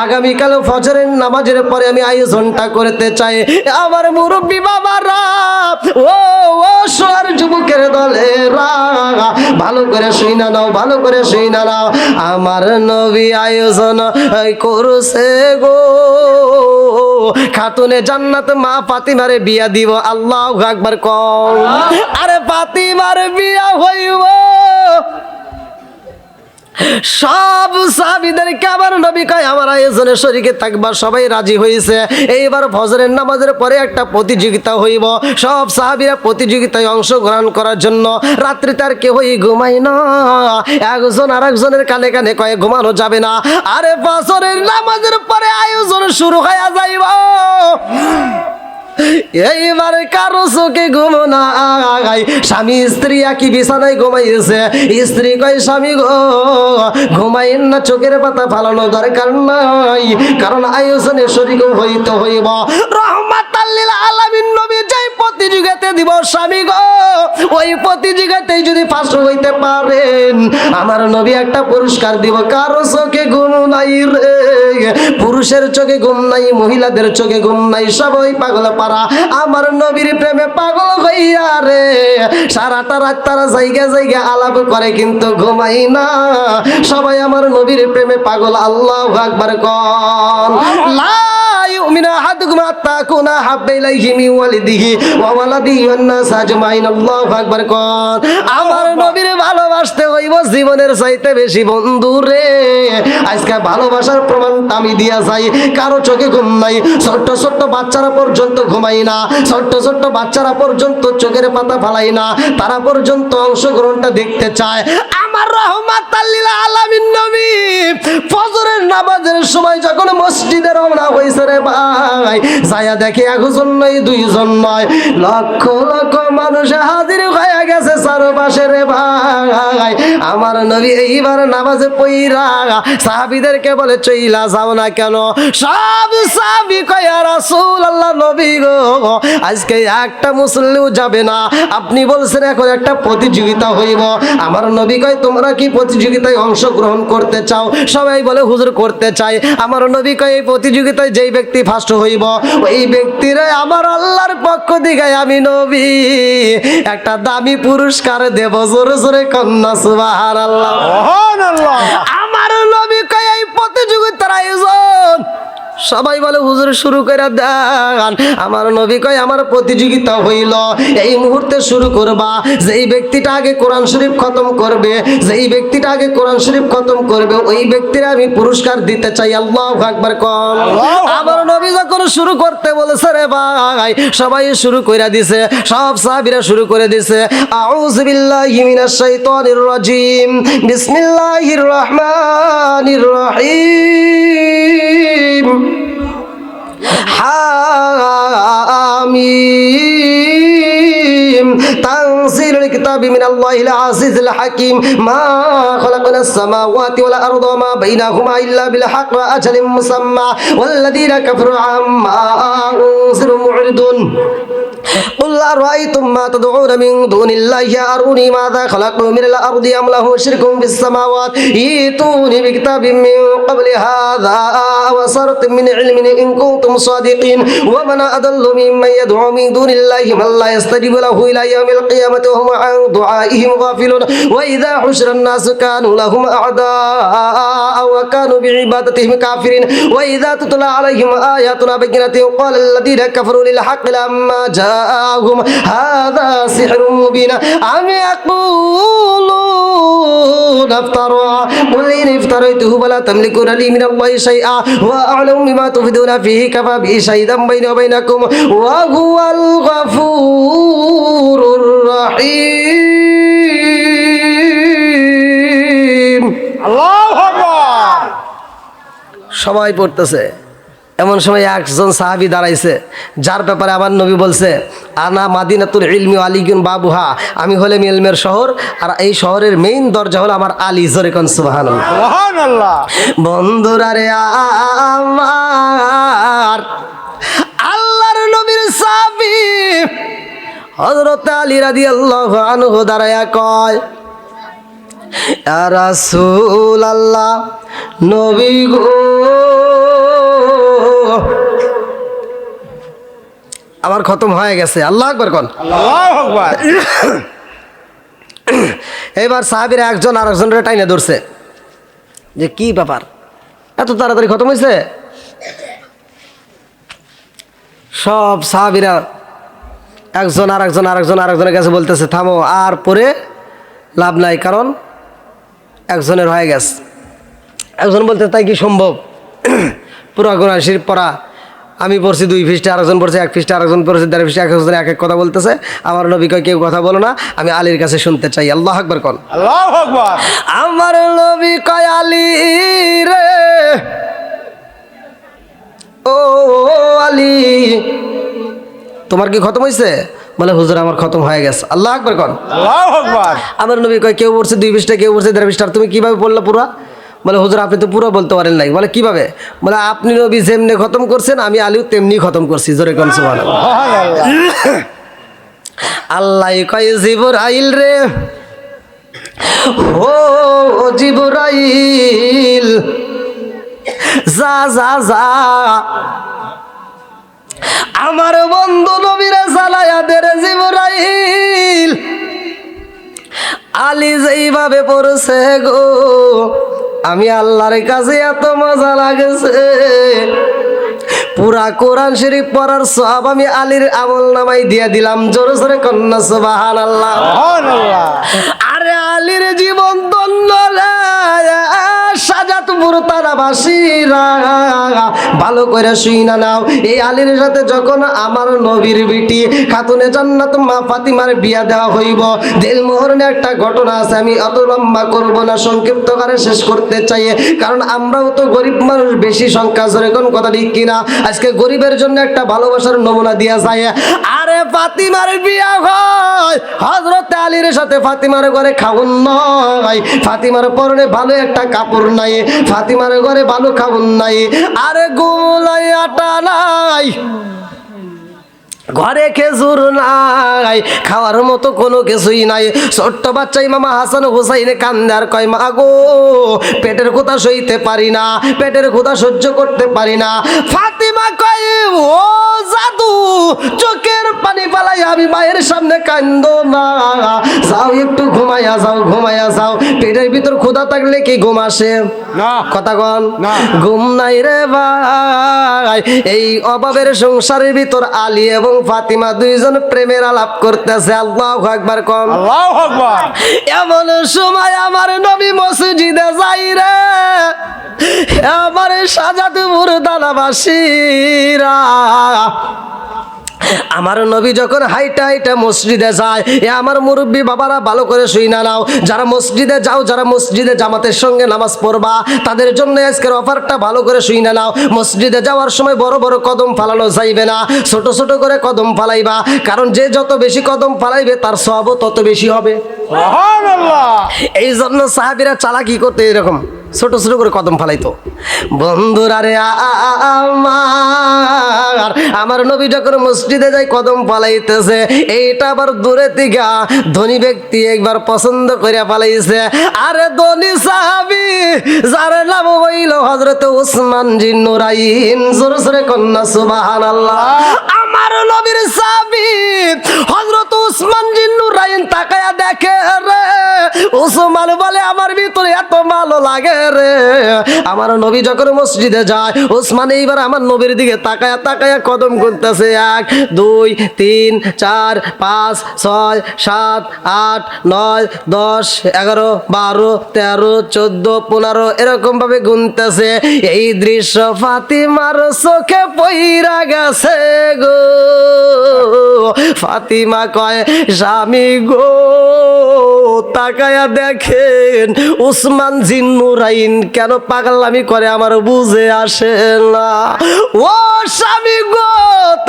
[SPEAKER 1] আগামীকাল ফজরের নামাজের পরে আমি আয়োজনটা করতে চাই। আমার মুরব্বী বাবারা, ও ও সোয়ার যুবকের দলেরা, ভালো করে শুইনা নাও, ভালো করে শুইনা নাও। আমার নবী আয়োজন করছে গো খাতুনে জান্নাত মা ফাতিমারে বিয়া দিব। আল্লাহু আকবার কও। আরে ফাতিমার বিয়া হইব সব সাহাবীদেরকে আমার নবী কয় আমার আয়োজনে শরীকে থাকবা, সবাই রাজি হয়েছে। এইবার ফজরের নামাজের পরে একটা প্রতিযোগিতা হইব, সব সাহাবীরা প্রতিযোগিতায় অংশগ্রহণ করার জন্য। রাত্রি তার কেউই ঘুমাই না, একজন আর একজনের কানে কানে কয়ে ঘুমানো যাবে না। আরে ফজরের নামাজের পরে আয়োজন শুরু হয়ে যাইব, এইবার কারো চোখে ঘুম নাই। স্বামী স্ত্রী একই বিছানায় ঘুমাইছে, স্ত্রী কয় স্বামী গো ঘুমাইন না, চোখের পাতা ফালানো দরকার নাই, কারণ আয়োজনে শরীক হইতে হইব। রহমাতাল লিল আলামিন নবী যাই প্রতিযোগিতা দিব, স্বামী গো ওই প্রতিযোগিতায় যদি ফার্স্ট হইতে পারেন আমার নবী একটা পুরস্কার দিব। কারো চোখে ঘুম নাই রে, পুরুষের চোখে ঘুম নাই, মহিলাদের চোখে ঘুম নাই, সবাই পাগল পারা আমার নবীর প্রেমে পাগল হইয়া রে সারাটা রাত তারা জায়গা জায়গা আলাপ করে কিন্তু ঘুমাই না, সবাই আমার নবীর প্রেমে পাগল। আল্লাহু আকবার কোন লা ইউমিনু আহাদুকুম হাত্তা কুনা হাব্বা ইলাইহি মিন ওয়ালিদিহি ওয়া ওয়ালাদিহি ওয়ান নাস আজমাইন। আল্লাহু আকবার কোন আমার নবীর ভালোবাসতে হইব জীবনের চাইতে বেশি বন্ধু রে। আজকে ভালোবাসার প্রমাণ আমি দিয়া যাই, কারো চোখে ঘুম নাই, ছোট্ট ছোট্ট বাচ্চারা পর্যন্ত ঘুমাই না, ছোট্ট ছোট্ট বাচ্চারা পর্যন্ত চোখের পাতা ফালাই না, তারা পর্যন্ত অংশগ্রহণটা দেখতে চায়। আমার রহমাতাল লিল আলামিন নবী ফজরের নামাজের সময় যখন মসজিদে রওনা হইছে রে ভাই, যায়া দেখে একজন নয় দুইজন নয়, লক্ষ লক্ষ মানুষ হাজির হয়ে গেছে চারপাশে রে ভাই। আমার নবী এইবার নামাজে পইরা সাহাবীদেরকে বলে চইলা যাও না কেন? সব সাহাবী কয় ইয়া রাসূলুল্লাহ নবী গো আজকে একটা মুসল্লিও যাবে না, আপনি বলছেন এখন একটা প্রতিযোগিতা হইব। আমার নবী কয় তোমরা কি প্রতিযোগিতায় অংশগ্রহণ করতে চাও? সবাই বলে হুজুর করতে চাই। আমার নবী কয় এই প্রতিযোগিতায় যেই ব্যক্তি ফার্স্ট হইব ওই ব্যক্তিরে আমার আল্লাহর পক্ষ থেকে আমি নবী একটা দামি পুরস্কার দেব। জোরে জোরে কন্যা সুবহানাল্লাহ। আমার নবী কয় এই প্রতিযোগিতার আয়োজন সবাই বলে হুজুর শুরু করে দেন। আমার নবী কয় আমার প্রতিযোগিতা হইল এই মুহূর্তে শুরু করবা, যেই ব্যক্তিটা আগে কোরআন শরীফ খতম করবে, যেই ব্যক্তিটা আগে কোরআন শরীফ খতম করবে ওই ব্যক্তিরা আমি পুরস্কার দিতে চাই। আল্লাহু আকবার কোন আমার নবী যখন শুরু করতে বলেছে রে ভাই সবাই শুরু করে দিছে, সব সাহাবীরা শুরু করে দিছে। আউযু বিল্লাহি মিনাশ শাইতানির রাজিম, বিসমিল্লাহির রহমানির রহিম। হামিম তানজিলুল কিতাবি মিনাল্লাহিল আজিজিল হাকিম মা খালাকনাস সামাওয়াতি ওয়াল আরদা ওয়া মা বাইনাহুমা ইল্লা বিল হাক্কি ওয়া আজালিম মুসাম্মা ওয়াল্লাযীনা কাফারু আম্মা উনজিরু মু'রিদুন قل أرأيتم ما تدعون من دون الله أروني ماذا خلقوا من الأرض أم لهم شرك في السماوات ائتوني بكتاب من قبل هذا وصرت من علم إن كنتم صادقين ومن أضل ممن يدعو من دون الله من لا يستجيب له إلى يوم القيامة وهم عن دعائهم غافلون وإذا حشر الناس كانوا لهم أعداء وكانوا بعبادتهم كافرين وإذا تتلى عليهم آياتنا بينات قال الذين كفروا للحق لما جاءهم هذا سحر مبين أم يقولون افترى قل إن افتريته فلا تملكون لي من الله شيئا وأعلم بما تفيدون فيه كفى به شهيدا بيني وبينكم وهو الغفور الرحيم।
[SPEAKER 3] আল্লাহু আকবার।
[SPEAKER 1] সবাই পড়তেছে। এমন সময় একজন সাহাবী দাঁড়াইছে যার ব্যাপারে আমার নবী বলছে আনা মাদিনাতুল ইলমি আলিগুন বাবুহা, আমি হলাম ইলমের শহর আর এই শহরের মেইন দরজা হলো আমার আলী। জোরে কোন সুবহানাল্লাহ।
[SPEAKER 3] সুবহানাল্লাহ।
[SPEAKER 1] বন্ধুরা রে আমার আল্লাহর নবীর সাহাবী হযরত আলী রাদিয়াল্লাহু আনহু দাঁড়ায়া কয় ইয়া রাসূলুল্লাহ নবী গো আমার খতম হয়ে গেছে। আল্লাহু আকবার কোন।
[SPEAKER 3] আল্লাহু আকবার।
[SPEAKER 1] এবার সাহাবীরা একজন আরেকজনের টাইনে ধরছে যে কি ব্যাপার এত তাড়াতাড়ি খতম হয়েছে। সব সাহাবীরা একজন আরেকজনের কাছে বলতেছে থামো আর পরে লাভ নাই, কারণ একজনের হয়ে গেছে। একজন বলতে তাই কি সম্ভব? পুরা কোরআন শরীফ পড়া, আমি পড়ছি 2 পৃষ্ঠা, আরেকজন পড়ছে 1 পৃষ্ঠা, আরেকজন পড়ছে 1.5 পৃষ্ঠা, একজন এক এক কথা বলতেছে। আমার নবী কয় কেউ কথা বলো না, আমি আলীর কাছে শুনতে চাই। আল্লাহু আকবার কোন।
[SPEAKER 3] আল্লাহু আকবার।
[SPEAKER 1] আমার নবী কয় আলী রে, ও আলী তোমার কি খতম হয়েছে? বলে হুজুর আমার খতম হয়ে গেছে। আল্লাহু আকবার কোন।
[SPEAKER 3] আল্লাহু আকবার।
[SPEAKER 1] আমার নবী কয় কেউ পড়ছে 2 পৃষ্ঠা, কেউ পড়ছে 1.5 পৃষ্ঠা, তুমি কিভাবে পড়লা পুরা? বলে হুজুর আপনি তো পুরো বলতে পারেন নাই। বলে কিভাবে? বলে আপনি নবী যেমনি খতম করছেন আমি আলীও তেমনি খতম করছি। জোরে কোন সুবহানাল্লাহ। আল্লাহ কয় জিবরাইল রে, ও জিবরাইল যা যা যা আমার বন্ধু নবীরে জ্বালায়া দে রে জিবরাইল। আলী যেইভাবে পড়ছে গো, আমি আল্লাহর কাছে এত মজা লাগেছে, পুরা কোরআন শরীফ পড়ার সওয়াব আমি আলীর আমল নামাই দিয়ে দিলাম। জোরে জোরে কন্যা সুবহানাল্লাহ।
[SPEAKER 3] সুবহানাল্লাহ।
[SPEAKER 1] আরে আলীর জীবন ধন্য রে, সাজাতপুর তারাবাসীরা ভালো করে শুইনা নাও। এই আলীর সাথে যখন আমার নবীর বিটি খাতুনে জান্নাত মা ফাতিমার বিয়া দেওয়া হইব, দিলমোহরে একটা ঘটনা আছে, আমি অত লম্বা করব না, সংক্ষিপ্ত করে শেষ করতে চাই, কারণ আমরাও তো গরিব মানুষ, বেশি সংখ্যা জোরে কোন কথা ঠিক কিনা। আজকে গরিবের জন্য একটা ভালোবাসার নমুনা দিয়া যায়। আরে ফাতিমার বিয়া হয় হযরত আলীর সাথে, ফাতিমার ঘরে খাউন নাই, ফাতিমার পরনে ভালো একটা কাপড় নাই, ফাতিমার ঘরে ভালো খাউন নাই, আরে গুলাই আটা নাই, ঘরে খেজুর নাই, খাওয়ার মতো কোনো কিছুই নাই। ছোট্ট বাচ্চা ইমামা হাসান হুসাইনে কান্দে আর কয় মা গো পেটের ক্ষুধা সইতে পারি না, পেটের ক্ষুধা সহ্য করতে পারি না। ফাতিমা কয় ও জাদু, চোখের পানি পালাই আমি মায়ের সামনে কান্দো না, যাও একটু ঘুমাইয়া যাও, ঘুমাইয়া যাও। পেটের ভিতর ক্ষুধা থাকলে কি ঘুম আসে?
[SPEAKER 3] না।
[SPEAKER 1] কথা কন
[SPEAKER 3] না।
[SPEAKER 1] ঘুম নাই রে ভাই। এই অভাবের সংসারের ভিতর আলী এবং ফাতিমা দুইজন প্রেমের আলাপ করতেছে। আল্লাহু আকবার কম।
[SPEAKER 3] আল্লাহু আকবার।
[SPEAKER 1] এমন সময় আমার নবী মসজিদে যাই রে, আমার সাজাদপুর দানাবাসীরা, আমার নবী যখন হাইটা হাইটা মসজিদে যায়, এ আমার মুরব্বী বাবারা ভালো করে শুই না নাও, যারা মসজিদে যাও, যারা মসজিদে জামাতের সঙ্গে নামাজ পড়বা, তাদের জন্য আজকের অফারটা ভালো করে শুই না নাও। মসজিদে যাওয়ার সময় বড় বড় কদম ফালানো যাইবে না, ছোট ছোট করে কদম ফালাইবা, কারণ যে যত বেশি কদম ফালাইবে তার সওয়াবও তত বেশি হবে।
[SPEAKER 3] সুবহানাল্লাহ।
[SPEAKER 1] এই জন্য সাহাবীরা চালাকি করতে এরকম ছোট ছোট করে কদম ফালাইতো। বন্ধুরা রে আমার নবী যখন মসজিদে যাই কদম ফালাইতেছে, এইটা আবার দূরে থেকে ধনী ব্যক্তি একবার পছন্দ করে ফালাইছে। আরে ধনী সাহাবী যার নাম হইল হযরত উসমান জিন নুরাইন। জোরে জোরে কন্যা সুবহানাল্লাহ। আমার নবীর সাহাবী হযরত উসমান জিন নুরাইন তাকায়া দেখে রে, উসমান বলে আমার ভিতরে এত ভালো লাগে রে। আমার নবী যখন মসজিদে যায়, উসমান এইবার আমার নবীর দিকে তাকায়া তাকায়া কদম গুনতেছে। 1 2 3 4 5 6 7 8 9 10 11 12 13 14 15 এরকম ভাবে গুনতেছে। এই দৃশ্য ফাতিমার চোখে পইরা গেছে গো। ফাতিমা কয় স্বামী গো তাকায়া দেখেন উসমান জিন নুরাইন কেন পাগলামি করে আমার বুঝে আসে না। ও স্বামী গো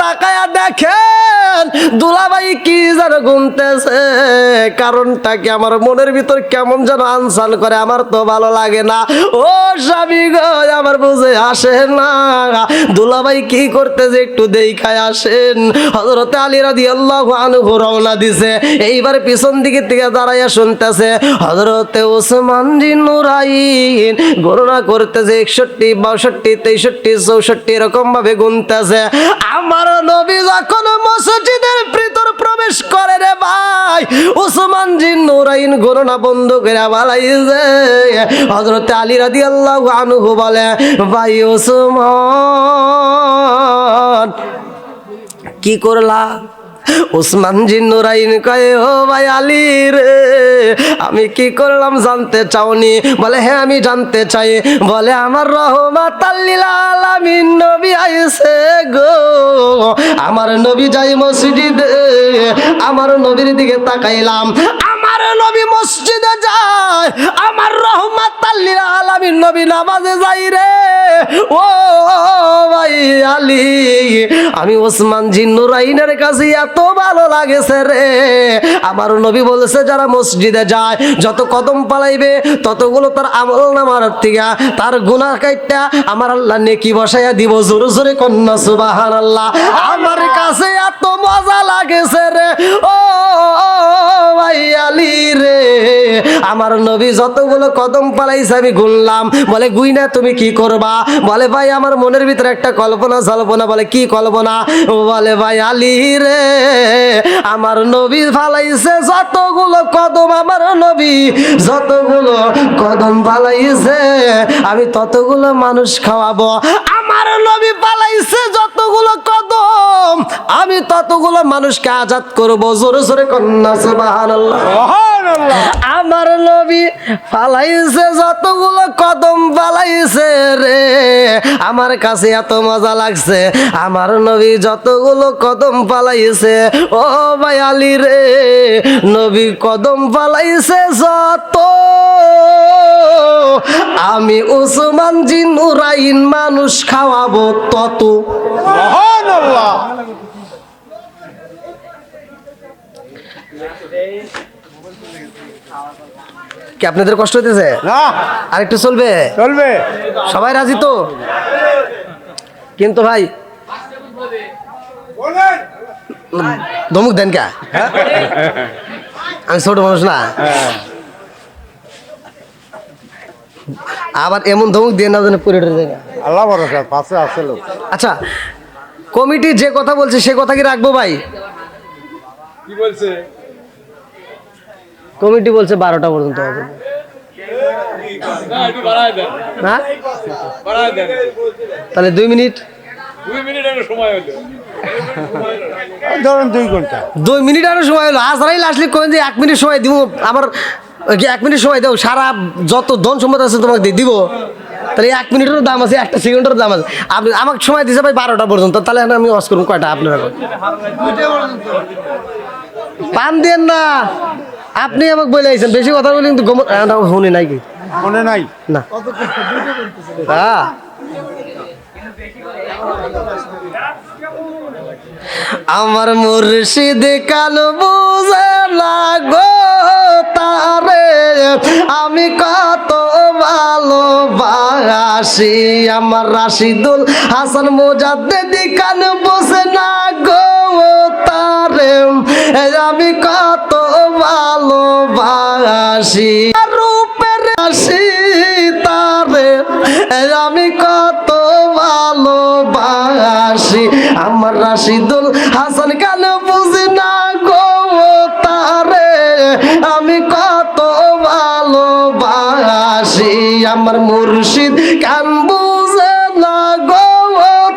[SPEAKER 1] তাকায়া দেখেন দুলাভাই কি যেন গুনতেছে, কারণটা কি? আমার মনের ভিতর কেমন যেন আনসান করে, আমার তো ভালো লাগে না। ও স্বামী গো আমার বুঝে আসে না, দুলাভাই কি করতেছে একটু দেখায় আসেন। হযরত আলী রাদিয়াল্লাহু আনহু রওনা দিছে, এইবার পিছন দিকে থেকে দাঁড়াইয়া শুনতেছে হযরত উসমান জিন নুরাইন গণনা করতেছে 61 62 63 64 এরকম ভাবে গুনতেছে। আমার নবী যখন মসজিদের ভিতর প্রবেশ করে রে ভাই, উসমান জিন নুরাইন গণনা বন্ধ করে বালাইছে। হযরত আলী রাদিয়াল্লাহু আনহু বলে ভাই উসমান কি করলা? উসমান জিন নুরাইন কয় ও ভাই আলী রে আমি কি করলাম জানতে চাওনি? বলে হ্যাঁ আমি জানতে চাই। বলে আমার রহমাতাল লিল আলামিন নবী আইছে গো, আমার নবী যাই মসজিদে, আমার নবীর দিকে তাকাইলাম, আমার নবী মসজিদে যায়, আমার রহমাতাল লিল আলামিন নবী নামাজে যাই রে। ও ভাই আলী আমি ওসমান জিন নুরাইনের কাছে এত ভালো লাগেছে রে, আমার নবী বলেছে যারা মসজিদে যায় যত কদম পালাইবে ততগুলো তার আমল নামার থেকে তার গুনাহ কাইটা আমার আল্লাহ নেকি বসাইয়া দিব। জোরে জোরে কন্যা সুবহানাল্লাহ। আমার কাছে এত মজা লাগেছে রে ও ভাই আলী রে, আমার নবী যতগুলো কদম পালাইছে আমি গুনলাম। বলে গুইনা তুমি কি করবা? বলে ভাই আমার মনের ভিতরে একটা কল্পনা জল্পনা। বলে কি কল্পনা? বলে ভাই আলী রে আমার নবী ফালাইছে যতগুলো কদম, আমার নবী যতগুলো কদম ফালাইছে আমি ততগুলো মানুষ খাওয়াবো। আমার নবী পালাইছে যতগুলো কদম আমি ততগুলো মানুষকে আজাদ করবো। জোরে জোরে কন্যা সুবহানাল্লাহ।
[SPEAKER 3] সুবহানাল্লাহ।
[SPEAKER 1] আমার নবী পালাইছে যতগুলো কদম পালাইছে রে, আমার কাছে এত মজা লাগছে। আমার নবী যতগুলো কদম পালাইছে ও ভাই আলী রে, নবী কদম পালাইছে যত আমি উসমান জিন নুরাইন মানুষ খাওয়াবো তত।
[SPEAKER 3] সুবহানাল্লাহ।
[SPEAKER 1] কি আপনাদের কষ্ট হইতেছে?
[SPEAKER 3] না
[SPEAKER 1] আরেকটু চলবে?
[SPEAKER 3] চলবে।
[SPEAKER 1] সবাই রাজি তো? কিন্তু ভাই ধমক দেন কে? আমি ছোট মানুষ না, আবার এমন ধমক দিয়ে না যেন পড়ে যায় না।
[SPEAKER 3] আল্লাহ ভরসা, পাশে আছে লোক।
[SPEAKER 1] আচ্ছা কমিটি যে কথা বলছে সে কথা কি রাখবো ভাই?
[SPEAKER 3] কি বলছে?
[SPEAKER 1] কমিটি বলছে 12টা পর্যন্ত হবে না, তাহলে 2 মিনিট।
[SPEAKER 3] ধরেন 2 ঘন্টা।
[SPEAKER 1] 2 মিনিট আরো সময় হলো। আজরাইল আসলে কোন যে 1 মিনিট সময় দিব, আমার কি 1 মিনিট সময় দাও? সারা যত ধন সম্পদ আছে তোমাকে দিব, তাহলে 1 মিনিটেরও দাম আছে, 1 সেকেন্ডের দাম আছে। আপনি আমাকে সময় দিয়েছে ভাই 12টা পর্যন্ত, তাহলে এখন আমি ওয়াজ করুন কয়টা? আপনারা পান দেন না, আপনি আমাকে বলে আইছেন বেশি কথা বলি কিন্তু শুনি নাই কি
[SPEAKER 3] মনে নাই
[SPEAKER 1] না। হ্যাঁ আমার মুর্শিদ কাল বুঝে লাগো তারে আমি কত ভালোবাসি, আমার রাশিদুল হাসান মুজাদ্দিদি কান বুঝে না গো তারে আমি কত ভালোবাসি, রূপের রাশি তারে আমি কত ভালোবাসি, আমার রাশিদুল হাসান কান বুঝি না গো তারে আমি কত ভালোবাসি, আমার মুর্শিদ কান বুঝে না গো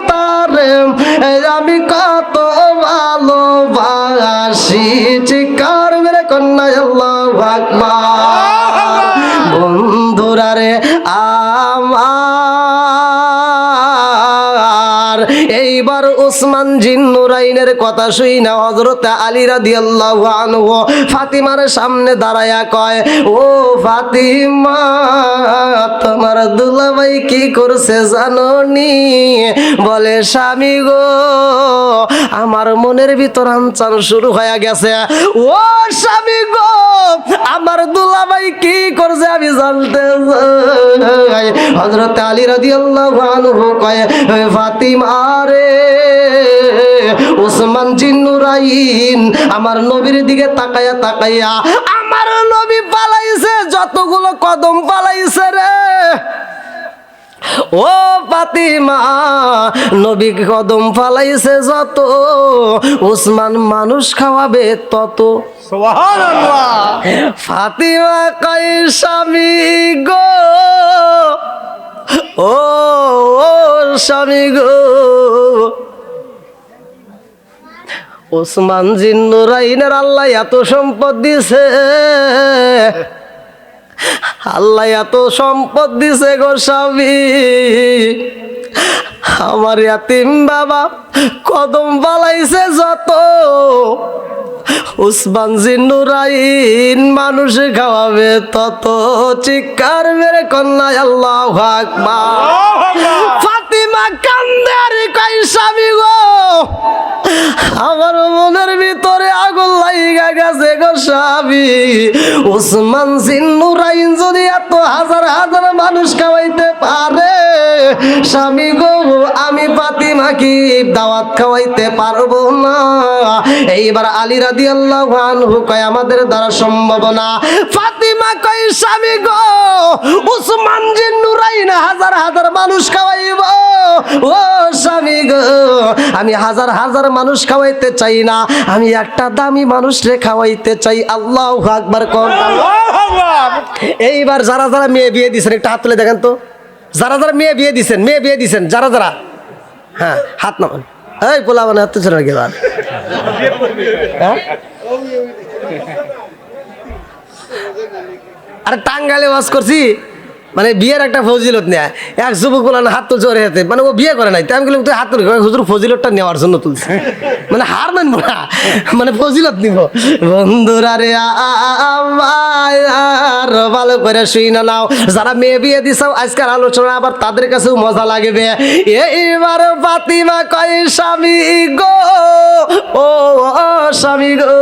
[SPEAKER 1] তারে আমি কত ভালোবাসি। চিৎকার মেরে কন্যা আল্লাহু আকবার। বন্ধুরা রে আমার এইবার উসমান জিন নুরাইনের কথা শুই না হযরত আলী রাদিয়াল্লাহু আনহু ফাতিমার সামনে দাঁড়ায়া কয়, ও ফাতিমা তোমার দুলাভাই কি করছে জানোনি? বলে স্বামী গো আমার মনের ভিতর আনচান শুরু হয়ে গেছে। ও স্বামী গো আমার দুলাভাই কি করছে আমি জানতে চাই। হযরত আলী রাদিয়াল্লাহু আনহু কয়, ফাতিমা রে উসমান জিন নুরাইন আমার নবীর দিকে তাকায়া তাকায়া আমার নবী পালাইছে যতগুলো কদম পালাইছে রে। ও ফাতিমা নবী কদম ফালাইছে যত উসমান মানুষ খাওয়াবে তত।
[SPEAKER 3] সুবহানাল্লাহ।
[SPEAKER 1] ফাতিমা কয় স্বামী গো ও স্বামী গো ওসমান জিন্নুরাইনের আল্লাহ এত সম্পদ দিছে, আল্লাহ এত সম্পদ দিছে গো স্বামী, আমার ইয়াতিম বাবা কদম বালাইছে যত, ওসমান জিন্নুরাইন মানুষ খাওয়াবে তত। চিৎকার মেরে কন্যা আল্লাহু আকবার। ফাতিমা কান্দে আর কয় স্বামী গো, আমার মনের ভিতরে আগুন লাইগা গেছে গো স্বামী, ওসমান জিন্নুরাইন যদি এত হাজার হাজার মানুষ খাওয়াইতে পারে, স্বামী গো আমি ফাতিমা কি দাওয়াত খাওয়াইতে পারবো না? এইবার আলী রাদিয়াল্লাহু আনহু কয় আমাদের দ্বারা সম্ভব না। ফাতিমা কয় স্বামী গো, ওসমান জিন্নুরাইন হাজার হাজার মানুষ খাওয়াইব, ও স্বামী গো আমি হাজার হাজার মানুষ খাওয়াইতে চাই না, আমি একটা দামি মানুষ রে খাওয়াইতে চাই। আল্লাহু আকবার কোন। এইবার যারা যারা মেয়ে বিয়ে দিছেন একটা হাত তুলে দেখেন তো, যারা যারা মেয়ে বিয়ে দিছেন, মেয়ে বিয়ে দিছেন যারা যারা, হ্যাঁ হাত নামান। এই পোলা মানে হাত তুলছে নাকি এবার? হ্যাঁ? আরে টাঙ্গাইলে ওয়াজ করছি, মানে বিয়ের একটা ফজিলত নেয়, এক যুবক বলান হাত তুলছে ওর হাতে, মানে ও বিয়ে করে নাই, তাই আমি বললাম তুই হাত তুলি, হুজুর ফজিলতটা নেওয়ার জন্য তুলছে, মানে হার মানবো না, মানে ফজিলত নিব। বন্ধুরা রে আর ভালো করে শুই না নাও, যারা মেয়ে বিয়ে দিছাও আজকের আলোচনা আবার তাদের কাছেও মজা লাগবে। এইবার ফাতিমা কয় স্বামী গো, ও স্বামী গো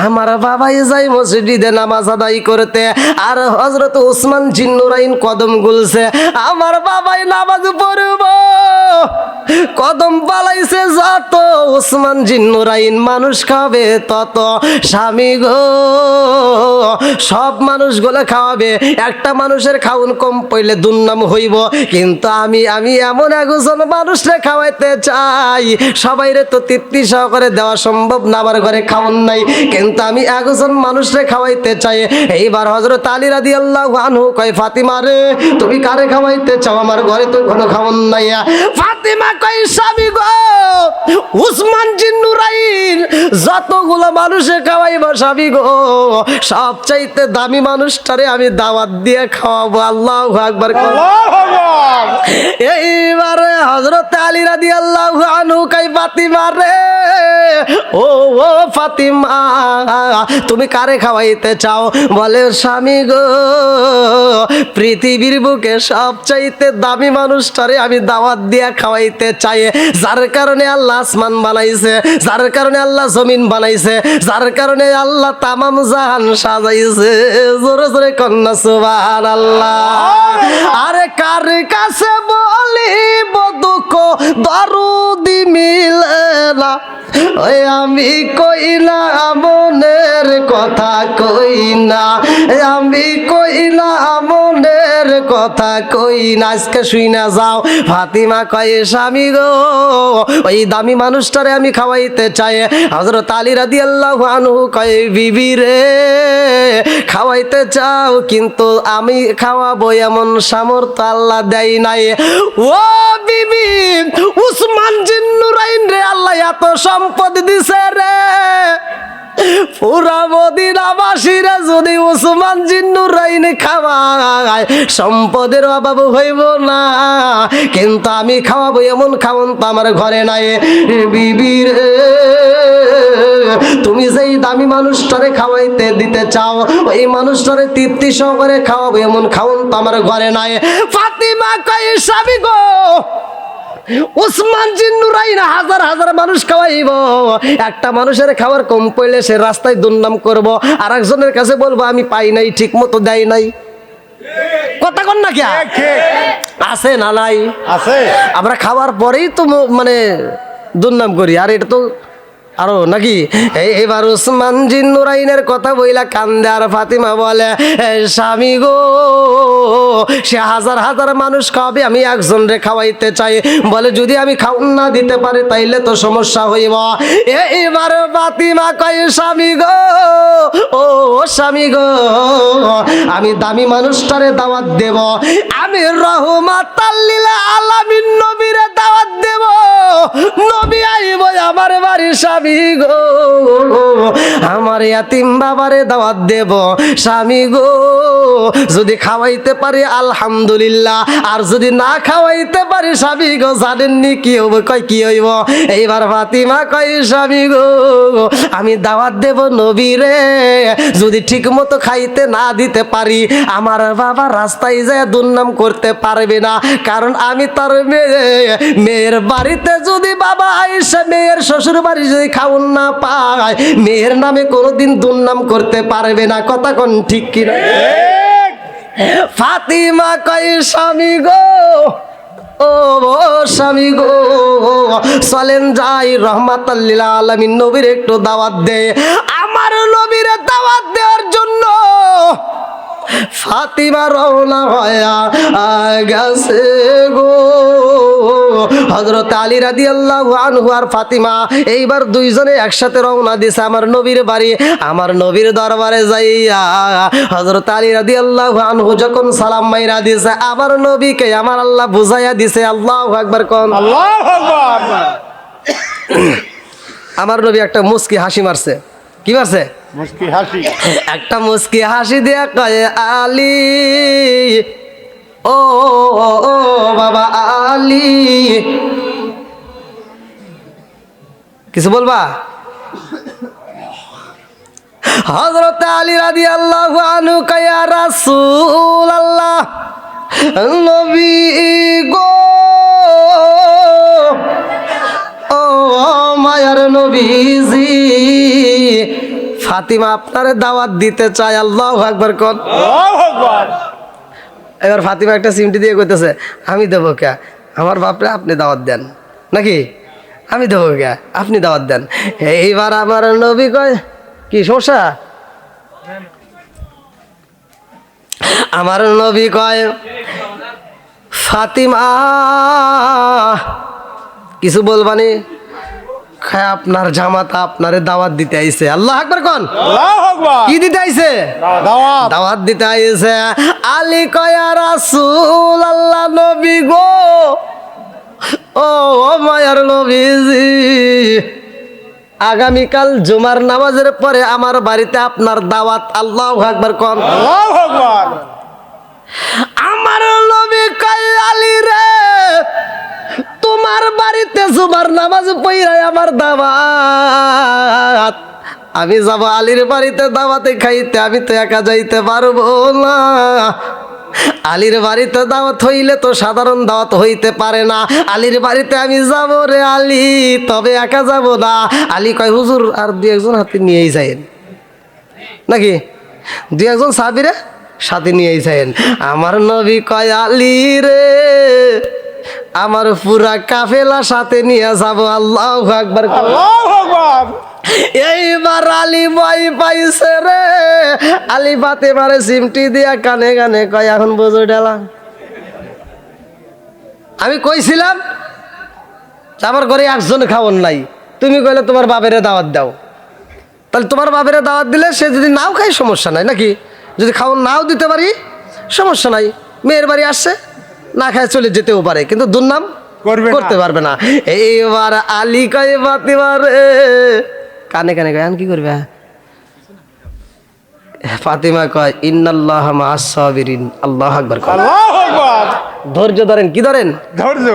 [SPEAKER 1] আমার বাবাই যাই মসজিদে নামাজ আদায় করতে, আর হযরত ওসমান জিন্নুরাইন কদম গুলছে, আমার বাবাই নামাজ পড়ব, কদম পালাইছে যত, ওসমান জিন্নুরাইন মানুষ খাবে তত। স্বামী গো সব মানুষগুলো খাওয়াবে, একটা মানুষের খাউন কম পড়লে দুর্নাম হইব, কিন্তু আমি এমন একজন মানুষরে খাওয়াইতে চাই, সবাইরে তো তৃপ্তি সহকারে দেওয়া সম্ভব না, আমার ঘরে খাওন নাই, কিন্তু আমি একজন মানুষরে খাওয়াইতে চাই। এইবার হযরত আলী রাদিয়াল্লাহু আনহু কয় ফাতিমা রে তুমি কারে খাওয়াইতে চাও, আমার ঘরে তো কোনো খাওন নাই। ফাতিমা কয় স্বামী গো ওসমান জিন্নুরাইন যতগুলো মানুষে খাওয়াইব স্বামী গো সবচাইতে দামি মানুষটারে আমি দাওয়াত দিয়ে খাওয়াবো। আল্লাহু আকবার। এইবারে হযরত আলী রাদিয়াল্লাহু আনহু কয় ফাতিমা রে, ও ফাতিমা তুমি কারে খাওয়াইতে চাও? বলে স্বামী গো পৃথিবীর বুকে সবচাইতে দামি মানুষটারে আমি দাওয়াত দিয়ে খাওয়াইতে চাই, যার কারণে আল্লাহ আসমান বানাইছে, যার কারণে আল্লাহ জমিন বানাইছে, যার কারণে আল্লাহ তামাম জাহান সাজাইছে। জোরে জোরে কন্যা সুবহানাল্লাহ। আরে কার কাছে বলিব দুঃখ দরদি মিলে না, ওই আমি কই না মনের কথা কই না, আমি কই না মনের কথা কই না। আজকে শুই না যাও। ফাতিমা কয় স্বামী গো ওই দামি মানুষটারে আমি খাওয়াইতে চাই। হযরত আলী রাদিয়াল্লাহু আনহু কয় বিবি রে খাওয়াইতে চাও, কিন্তু আমি খাওয়াবো এমন সামর্থ্য আল্লাহ দেয় নাই। ও বিবি ওসমান জিন্নুরাইন রে আল্লাহ এত সম্পদ দিছে রে, পুরা মদিনাবাসীরা যদি ওসমান জিন্নুরাইন খাওয়ায় সম্পদের অভাব হইব না, কিন্তু আমি খাওয়াবো এমন খাওন তো আমার ঘরে নাই। বিবি রে তুমি যেই দামি মানুষটারে খাওয়াইতে দিতে চাও, ওই মানুষটারে তৃপ্তি সহকারে খাওয়াবো এমন খাওন তো আমার ঘরে নাই। ফাতিমা কয় স্বামী গো ওসমান জিন্নুরাইন হাজার হাজার মানুষ খাওয়াইব, একটা মানুষের খাবার কম পড়লে সে রাস্তায় দুর্নাম করব, আর একজনের কাছে বলবো আমি পাই নাই, ঠিক মতো দেয় নাই। কথা কন না কি আছে না নাই?
[SPEAKER 3] আছে।
[SPEAKER 1] আমরা খাওয়ার পরেই তো মানে দুর্নাম করি, আর এটা তো আরো নাকি। এবার ওসমান জিন্নুরাইনের কথা বইলা কান্দে, আর ফাতিমা বলে স্বামী গো সে হাজার হাজার মানুষ খাওয়াবে, আমি একজন রে খাওয়াইতে চাই। বলে যদি আমি খাওন না দিতে পারি তাইলে তো সমস্যা হইব। এইবার ফাতিমা কয় স্বামী গো, ও স্বামী গো আমি দামি মানুষটারে দাওয়াত দেব, আমি রহমাতাল লিল আলামিন নবীরে দাওয়াত দেব, নবী আইব আমার বাড়ি স্বামী গো, আমার ইয়াতিম বাবারে দাওয়াত দেব স্বামী গো, যদি খাওয়াইতে পারি আলহামদুলিল্লাহ, আর যদি না খাওয়াইতে পারি স্বামী গো জানেননি কি হইব? কয় কি হইব? এইবার ফাতিমা কয় স্বামী গো আমি দাওয়াত দেব নবীরে, যদি ঠিক মতো খাইতে না দিতে পারি আমার বাবা রাস্তায় যায় দুর্নাম করতে পারবে না, কারণ আমি তার মেয়ে, মেয়ের বাড়িতে যদি বাবা আইসা মেয়ের শ্বশুর বাড়ি যদি খাউন না পায় মেয়ের নামে কোনোদিন দুর্নাম করতে পারবে না। কথা কোন ঠিক কিনা? ফাতিমা কয় স্বামী গো, ও স্বামী গো চলেন যাই রহমাতাল লিল আলামিন নবীর একটু দাওয়াত দে। আমার নবীর দাওয়াত দেওয়ার জন্য ফাতিমা রওনা হয়া গেছে গো। হযরত আলী রাদিয়াল্লাহু আনহু আর ফাতিমা এইবার দুইজনে একসাথে রওনা দিছে আমার নবীর বাড়ি। আমার নবীর দরবারে যাইয়া হযরত আলী রাদিয়াল্লাহু আনহু যখন সালাম মাইরা দিছে আমার নবীকে আমার আল্লাহ বুঝাইয়া দিছে। আল্লাহু আকবার কোন।
[SPEAKER 3] আল্লাহু আকবার।
[SPEAKER 1] আমার নবী একটা মুস্কি হাসি মারছে। কি মারছে?
[SPEAKER 3] মুস্কি হাসি।
[SPEAKER 1] একটা মুস্কি হাসি দিয়া কয় আলী, ও ও বাবা আলী, কিছু বলবা? হযরত আলী রাদিয়াল্লাহু আনহু কয় ইয়া রাসূলুল্লাহ, নবী গো, ও মায়ার নবীজি, ফাতিমা আপনারে দাওয়াত দিতে চায়। আল্লাহু আকবার কোন।
[SPEAKER 3] আল্লাহু আকবার।
[SPEAKER 1] এবার ফাতিমা একটা সিমটি দিয়ে কইতেছে আমি দেবো কে, আমার বাপরে আপনি দাওয়াত দেন, নাকি আমি দেবো কে, আপনি দাওয়াত দেন। এইবার আমার নবী কয় কি সমস্যা? আমার নবী কয় ফাতিমা কিছু বলবানি? খায় আপনার জামাতা আপনারে দাওয়াত দিতে আইছে। আল্লাহু আকবার কোন।
[SPEAKER 3] আল্লাহু আকবার।
[SPEAKER 1] কি দিতে আইছে?
[SPEAKER 3] দাওয়াত।
[SPEAKER 1] দাওয়াত দিতে আইছে। আলী কয় ইয়া রাসূলুল্লাহ, নবী গো, ও মায়ার নবীজি, আগামীকাল জুমার নামাজের পরে আমার বাড়িতে আপনার দাওয়াত। আল্লাহু আকবার কোন।
[SPEAKER 3] আল্লাহু আকবার।
[SPEAKER 1] আমার নবী কয় আলী রে, তোমার বাড়িতে জুমার নামাজ পড়াই আমার দাওয়াত, আমি যাব আলীর বাড়িতে দাওয়াতে খাইতে, আমি তো একা যাইতে পারবো না। আলীর বাড়িতে দাওয়াত হইলে তো সাধারণ দাওয়াত হইতে পারে না, আলীর বাড়িতে আমি যাব রে আলী, তবে একা যাব না। আলী কয় হুজুর আর দুই একজন হাতে নিয়েই যাইন, নাকি দুই একজন সাহাবীরে সাথে নিয়েই যাইন। আমার নবী কয় আলী রে, আমার পুরা কাফেলা সাথে নিয়ে যাব। আল্লাহু আকবার।
[SPEAKER 3] আল্লাহু আকবার।
[SPEAKER 1] এইবার আলী ভয় পাইছে রে। আলী ফাতেমারে সিমটি দিয়া কানে কানে কয় এখন বোঝো ডেলা, আমি কইছিলাম আমার ঘরে একজন খাওয়ান নাই, তুমি কইলে তোমার বাপেরে দাওয়াত দাও, তাহলে তোমার বাপেরে দাওয়াত দিলে সে যদি নাও খায় সমস্যা নাই, নাকি যদি খাওয়ান নাও দিতে পারি সমস্যা নাই, মেয়ের বাড়ি আসছে না খায় চলে যেতেও পারে, কিন্তু দুর্নাম
[SPEAKER 3] করবে না।
[SPEAKER 1] করতে পারবে না। এইবার আলী কয় ফাতিমা রে, কানে কানে কয় কি করবে? ফাতিমা কয় ইন্নাল্লাহা মা'আস সাবিরিন। আল্লাহু আকবার।
[SPEAKER 3] আল্লাহু আকবার।
[SPEAKER 1] ধৈর্য ধরেন। কি ধরেন?
[SPEAKER 3] ধৈর্য।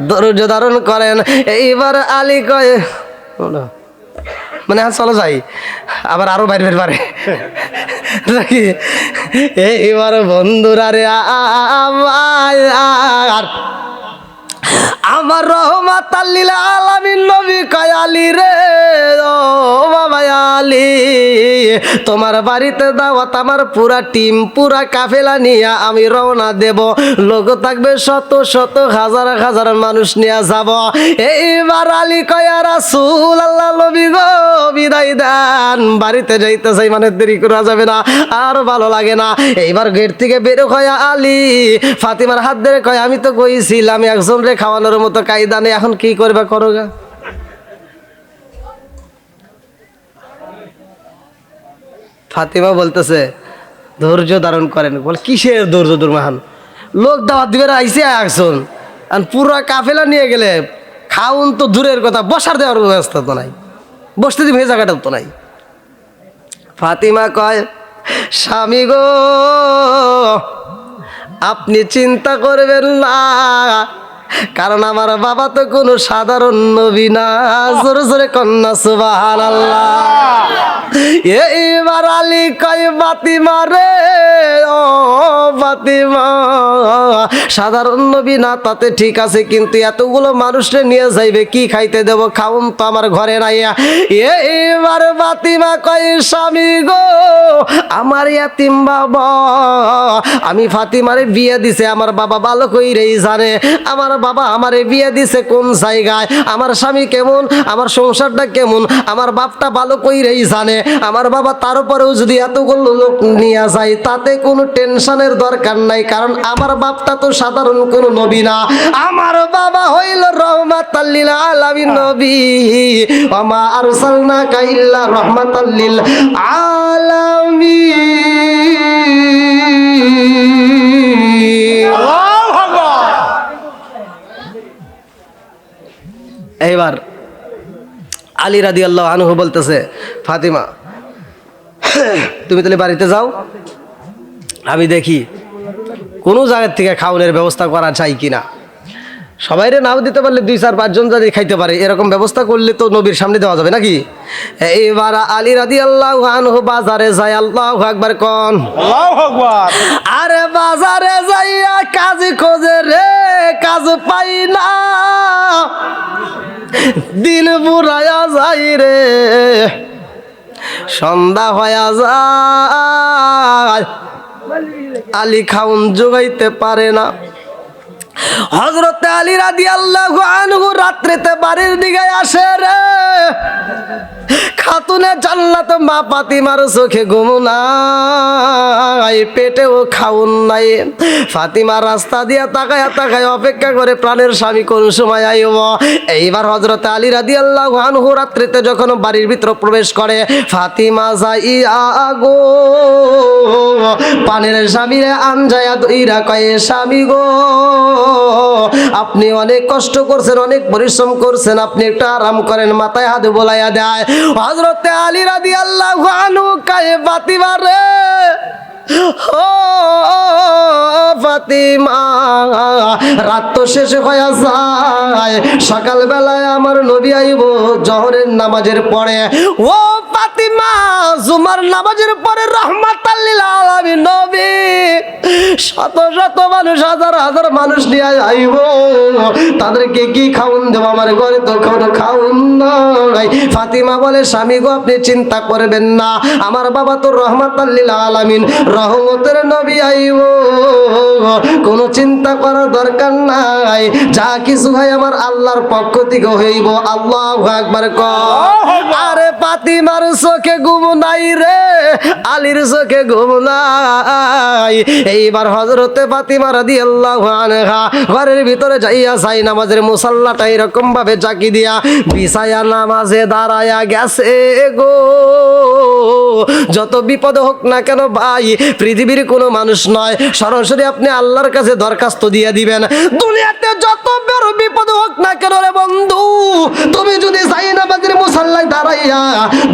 [SPEAKER 1] ধৈর্য ধারণ করেন। এইবার আলী কয় মানে চলো যাই, আবার আরো বাইরে বের পারে নাকি। এইবার বন্ধুরা রে আমার রহমাতাল লিল আলামিন নবী কয় আলী রে, ও বাবা আলী, তোমার বাড়িতে দাওয়াত, আমার পুরা টিম পুরা কাফেলা নিয়ে আমি রওনা দেব, লোক থাকবে শত শত হাজার হাজার মানুষ নিয়ে যাব। এইবার আলী কয় ইয়া রাসূলুল্লাহ, নবী গো বিদায় দেন, বাড়িতে যাইতে চাই, মানে দেরি করা যাবে না, আর ভালো লাগে না। এইবার গেট থেকে বের হয়ে আলী ফাতিমার হাত ধরে কয় আমি তো কইছিলাম একজন রে খাওয়ানোর মতো কায়দা নেই, এখন কি করবে করো গা। ফাতিমা বলতেছে ধৈর্য ধারণ করেন। বলে কিসের ধৈর্য ধর্মাহান, লোক দাওয়াত দিবে আইসে একজন, আর পুরা কাফেলা নিয়ে গেলে খাউন তো দূরের কথা, বসার দেওয়ার ব্যবস্থা তো নাই, বসতে দিবে এই জায়গাটাও তো নাই। ফাতিমা কয়, স্বামী গো আপনি চিন্তা করবেন না, কারণ আমার বাবা তো কোনো সাধারণ নবী না। জোরে জোরে কন্যা সুবহানাল্লাহ। এইবার আলী কয়, ফাতিমা রে ও ফাতিমা, সাধারণ নবী না তাতে ঠিক আছে, কিন্তু এতগুলো মানুষকে নিয়ে যাইবে, কি খাইতে দেব, খাউন তো আমার ঘরে নাই। এইবার ফাতিমা কয়, স্বামী গো আমার ইয়াতিম বাবা, আমি ফাতিমারে বিয়ে দিছে, আমার বাবা ভালো কইরেই জানে আমার বাবা আমারে বিয়ে দিছে কোন জায়গায়, আমার স্বামী কেমন, আমার সংসারটা কেমন, আমার বাপটা ভালো কইরেই জানে আমার বাবা। তারপরেও যদি এতগুলো লোক নিয়ে যায় তাতে কোনো টেনশনের দরকার নাই, কারণ আমার বাপটা তো সাধারণ কোনো নবী না, আমার বাবা হইল রহমাতাল লিল আলামিন নবী, ওয়া মা আরসালনাকা ইল্লা রাহমাতাল লিল আলামিন।
[SPEAKER 3] আল্লাহু আকবার।
[SPEAKER 1] এইবার আলী রাদিয়াল্লাহু আনহু বলতেছে, ফাতিমা তুমি তাহলে বাড়িতে যাও, আমি দেখি কোনো জায়গার থেকে খাওয়ানোর ব্যবস্থা করা চাই কিনা। সবাইরে নাও দিতে পারলে 2-4-5 জন যদি খাইতে পারে এরকম ব্যবস্থা করলে তো নবীর সামনে দেওয়া যাবে নাকি। এইবার আলী রাদিয়াল্লাহু আনহু বাজারে যায়, আল্লাহু আকবার কোন,
[SPEAKER 3] আল্লাহু আকবার।
[SPEAKER 1] আরে বাজারে যাইয়া কাজ খোঁজে রে, কাজ পাই না, দিন বুড়ায়া যাই রে, সন্ধ্যা হয়ে যায়, আলী খাউন জোগাইতে পারে না। হযরতে আলী রাদিয়াল্লাহু আনহু রাত্রিতে বাড়ির দিকে আসে রে, খাতুনে জান্নাত মা ফাতিমার চোখে ঘুম নাই, পেটেও খাউন নাই। ফাতিমা রাস্তা দিয়া তাকায় তাকায় অপেক্ষা করে প্রাণের স্বামী কোন সময় আইব। এইবার হযরতে আলী রাদিয়াল্লাহু আনহু রাত্রিতে যখন বাড়ির ভিতর প্রবেশ করে, ফাতিমা যাইয়া গো পানের স্বামীরে আনজায়া দইরা কয়ে, স্বামী গো আপনি অনেক কষ্ট করছেন, অনেক পরিশ্রম করছেন, আপনি একটু আরাম করেন, মাথায় হাত বোলাইয়া দেয়। হযরতে আলী রাদিয়াল্লাহু আনহু কয়ে, ফাতিমা রে ও ফাতিমা, রাত তো শেষ হয়ে যায়, সকালবেলায় আমার নবী আইব জোহরের নামাজের পরে। ও ফাতিমা, জুমার নামাজের পরে রাহমাতাল লিল আলামিন নবী শত শত মানুষ, হাজার হাজার মানুষ নিয়ে আইব, তাদেরকে কি খাউন দেব, আমার ঘরে তো কোনো খাউন নাই। ফাতিমা বলে, স্বামী গো আপনি চিন্তা করবেন না, আমার বাবা তো রাহমাতাল লিল আলামিন, রহমতের নবী আইব, কোনো চিন্তা করার দরকার নাই, যা কিছু হয় আমার আল্লাহর পক্ষ থেকে হইব। আল্লাহু আকবার কর। আরে ফাতিমার চোখে ঘুম নাই রে, আলীর চোখে ঘুম নাই। এইবার হযরতে ফাতিমা রাদিয়াল্লাহু আনহা ঘরের ভিতরে যাইয়া যাই নামাজের মুসাল্লাটা এরকম ভাবে জাকি দিয়া বিছায়া নামাজে দাঁড়ায়া গেছে গো। যত বিপদ হোক না কেন ভাই, পৃথিবীর কোনো মানুষ নয়, সরাসরি আপনি আল্লাহর কাছে দরখাস্ত দিয়ে দিবেন। দুনিয়াতে যত বড় বিপদ হোক না কেন রে বন্ধু, তুমি যদি যাই নামাজের মুসাল্লায় দাঁড়াইয়া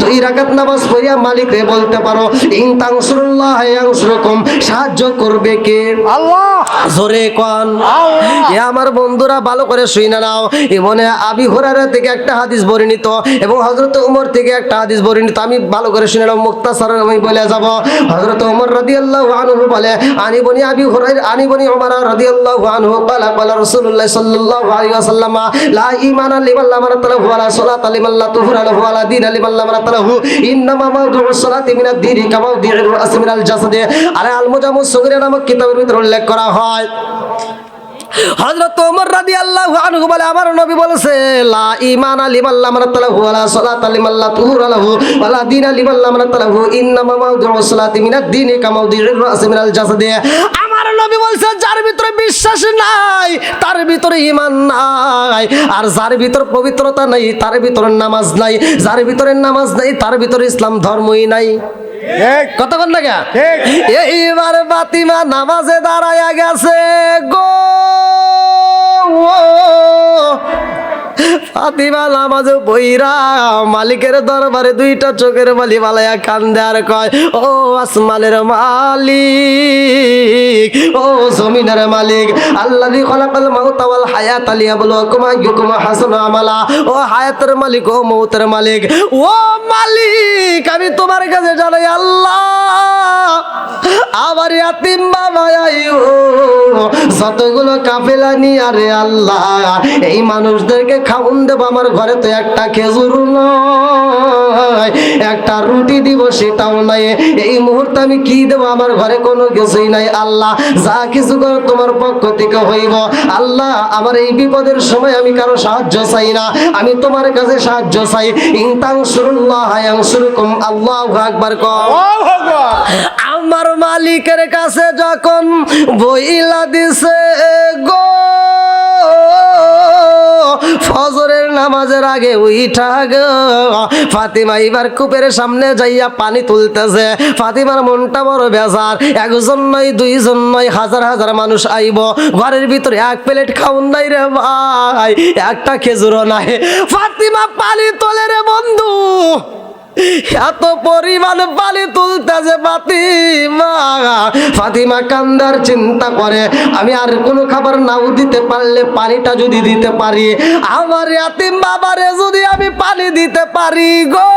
[SPEAKER 1] 2 রাকাত নামাজ পড়িয়া মালিককে বলতে পারো, ইন তানসুরুল্লাহ ইয়ানসুরকুম, সাহায্য করবে কে?
[SPEAKER 3] আল্লাহ।
[SPEAKER 1] জোরে কোন আল্লাহ। এ আমার বন্ধুরা ভালো করে শুনে নাও, ইবনে আবি হুরায়রা থেকে একটা হাদিস বর্ণিত এবং হযরত ওমর থেকে একটা হাদিস বর্ণিত। আমি ভালো করে শুনে নাও, মুক্তাসার আমি বলে যাব। হযরত ওমর রাদিয়াল্লাহু আনহু বলে, আনি বনি আবি হুরায়রা আনি বনি ওমর রাদিয়াল্লাহু আনহু ক্বালা ক্বালা রাসূলুল্লাহ সাল্লাল্লাহু আলাইহি ওয়াসাল্লাম, লা ঈমানা লিমান লা মারাতালাহু ওয়া লা সালাতা লিমান লা তুহরা লাহু ওয়া লা দীনা লিমান লা মারাতালাহু, ইন্নামা মাওদুউস সালাতি মিনাদ দীনি কামা মাওদুউর রাস মিনাল জাসাদে। আরে আল মুজাম্মুস সগীরা নামক কিতাবের ভিতরে উল্লেখ করা হয়, হযরত ওমর রাদিয়াল্লাহু আনহু বলে, আমার নবী বলেছে, লা ঈমানা লিমান লা মারাতালাহু ওয়া লা সালাতা লিমান লা তুহরা লাহু ওয়া লা দীনা লিমান লা মারাতালাহু, ইন্নামা মাওদুউস সালাতি মিনাদ দীনি কামা মাওদুউর রাস মিনাল জাসাদে। আমার নবী বলছে, যার ভিতরে বিশ্বাস নাই তার ভিতরে ঈমান নাই, আর যার ভিতরে পবিত্রতা নাই তার ভিতরে নামাজ নাই, যার ভিতরে নামাজ নাই তার ভিতরে ইসলাম ধর্মই নাই।
[SPEAKER 3] ঠিক।
[SPEAKER 1] কতক্ষণ লাগে?
[SPEAKER 3] ঠিক।
[SPEAKER 1] এইবার ফাতিমা নামাজে দাঁড়ায়া গেছে গো। ফাতিমা নামাজে বইরা মালিকের দরবারে দুইটা চোখের বালি বালায়া কান্দে আর কয়, ও আসমানের মালিক, ও জমিনের মালিক, আল্লাযী খালাকাল মাউতা ওয়াল হায়াতা লিয়াবলুয়াকুম আইয়ুকুম আহসানু আমালা। ও হায়াতের মালিক, ও মউতের মালিক, ও মালিক, আমি তোমার কাছে জানাই আল্লাহ, আমার ইয়াতিম বাবা আইও যতগুলো কাফেলা নিয়ে আরে আল্লাহ এই মানুষদেরকে খাওন দেব। আমার ঘরে তো একটা খেজুর নয়, একটা রুটি দিব সেটাও নাই। এই মুহূর্তে আমি কি দেব? আমার ঘরে কোনো কিছুই নাই। আল্লাহ, যা কিছু করো তোমার পক্ষ থেকে হইব। আল্লাহ, আমার এই বিপদের সময় আমি কারো সাহায্য চাই না, আমি তোমার কাছে সাহায্য চাই। ইনতানসুরুল্লাহ ইয়ানসুরকুম। আল্লাহু আকবার।
[SPEAKER 3] আল্লাহু আকবার।
[SPEAKER 1] আমার মালিকের কাছে যখন বইলা দিছে গো, ফজরের নামাজের আগে উইঠা গো, ফাতিমা এবার কূপের সামনে যাইয়া পানি তুলতেছে। ফাতিমার মনটা বড় বেজার। একজন নয়, দুইজন নয়, হাজার হাজার মানুষ আইব, ঘরের ভিতরে এক প্লেট খাউন নাই রে ভাই, একটা খেজুরও নাই। ফাতিমা পানি তোলে রে বন্ধু, এত পরিমাণ পানি তুলতেছে ফাতিমা। ফাতিমা কান্দার চিন্তা করে, আমি আর কোনো খাবার নাও দিতে পারলে পানিটা যদি দিতে পারি, আমার ইয়াতিম বাবারে যদি আমি পানি দিতে পারি গো,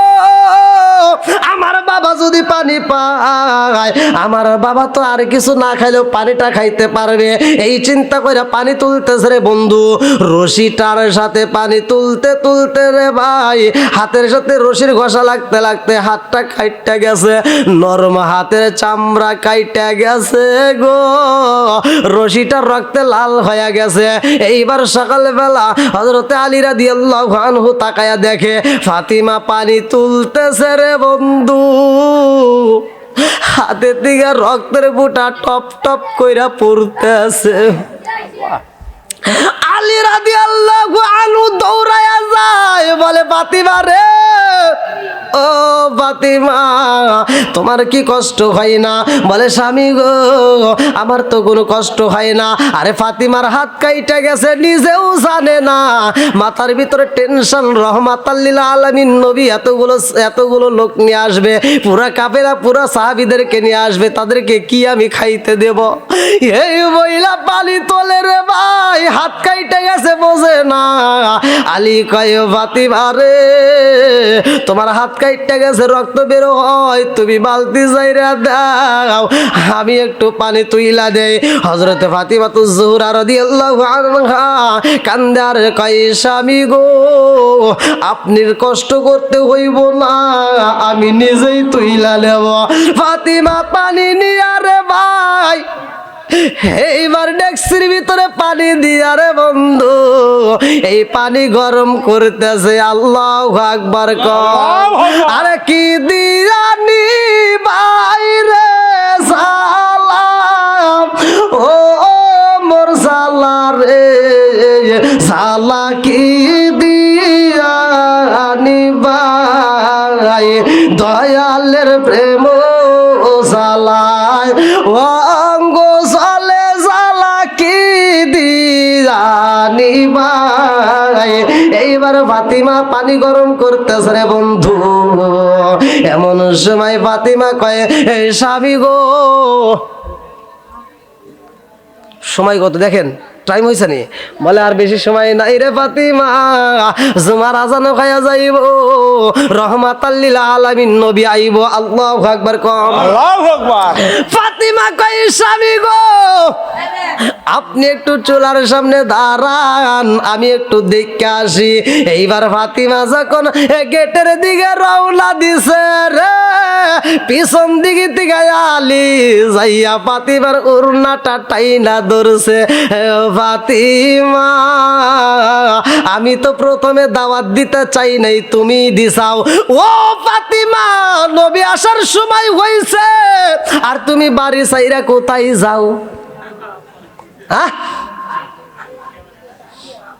[SPEAKER 1] আমার বাবা যদি পানি পায়, আমার বাবা তো আর কিছু না খাইলেও পানিটা খাইতে পারবে। এই চিন্তা করে পানি তুলতেছে রে বন্ধু। রশিটার সাথে পানি তুলতে তুলতে রে ভাই, হাতের সাথে রশির ঘষা লাগতে লাগতে হাতটা কাইটা গেছে, নরম হাতের চামড়া কাইটা গেছে গো, রশিটা রক্তে লাল হয়ে গেছে। এইবার সকালবেলা হযরতে আলী রাদিয়াল্লাহু আনহু তাকায়া দেখে ফাতিমা পানি তুলতেছে রে বন্ধু, হাতের দিকে রক্তের বুটা টপ টপ কইরা পড়তেছে। আলী রাদিয়াল্লাহু আনহু দৌড়ায়া যায়, বলে ফাতিমা রে, ও ফাতিমা, তোমার কি কষ্ট হয় না? বলে স্বামী গো, আমার তো কোনো কষ্ট হয় না। আরে ফাতিমার হাত কাইটা গেছে, নিজেও জানে না, মাথার ভিতরে টেনশন। রহমাতাল লিল আলামিন নবী এতগুলো লোক নিয়ে আসবে, পুরা কাফেলা পুরা সাহাবীদেরকে নিয়ে আসবে, তাদেরকে কি আমি খাইতে দেব? এই মহিলা পানি তোলে রে ভাই, হাত কাইটা গেছে, বোঝে না। আলী কয়, ফাতিমা রে, তোমার হাত কাইটা গেছে, রক্ত বের হয়, তুমি বালতি যাইরা দাও, আমি একটু পানি তুইলা দেই। হযরতে ফাতিমাতুজ জোহরা রাদিয়াল্লাহু আনহা কান্দার কয়, স্বামী গো, আপনি কষ্ট করতে হইব না, আমি নিজেই তুইলা নেব। ফাতিমা পানি নিয়া রে ভাই, এইবার ডেক্সির ভিতরে পানি দিয়া রে বন্ধু, এই পানি গরম করতেছে। আল্লাহু আকবার কর। আরে কি দিয়ানি বাইরে সালাম, ও মোর সালা রে সালা, কি দিয়ানি ভাই, দয়ালের প্রেম সালায়, ও অঙ্গ সালে সালা, কি দিয়ানি ভাই। এইবার ফাতিমা পানি গরম করতেছে রে বন্ধু। এমন সময় ফাতিমা কয়, এই স্বামী গো, সময় কত দেখেন, টাইম হইছে নি? বলে আর বেশি সময় নাই রে ফাতিমা, জুমার আজানও খায়া যাইব, রহমাতাল লিল আলামিন নবী আইব। আল্লাহু আকবার কম।
[SPEAKER 3] আল্লাহু আকবার।
[SPEAKER 1] ফাতিমা কয়, স্বামী গো, আপনি একটু চুলার সামনে দাঁড়ান, আমি একটু দেখে আসি। এইবার ফাতিমা যখন গেটের দিকে রওনা দিছে রে, পিছন দিকে থেকে আলী যাইয়া ফাতিমার ওড়নাটা টাইনা ধরছে। ফাতিমা, আমি তো প্রথমে দাওয়াত দিতে চাই নাই, তুমি দিছাও। ও ফাতিমা, নবী আসার সময় হইছে, আর তুমি বাড়ি চাইরা কোথায় যাও?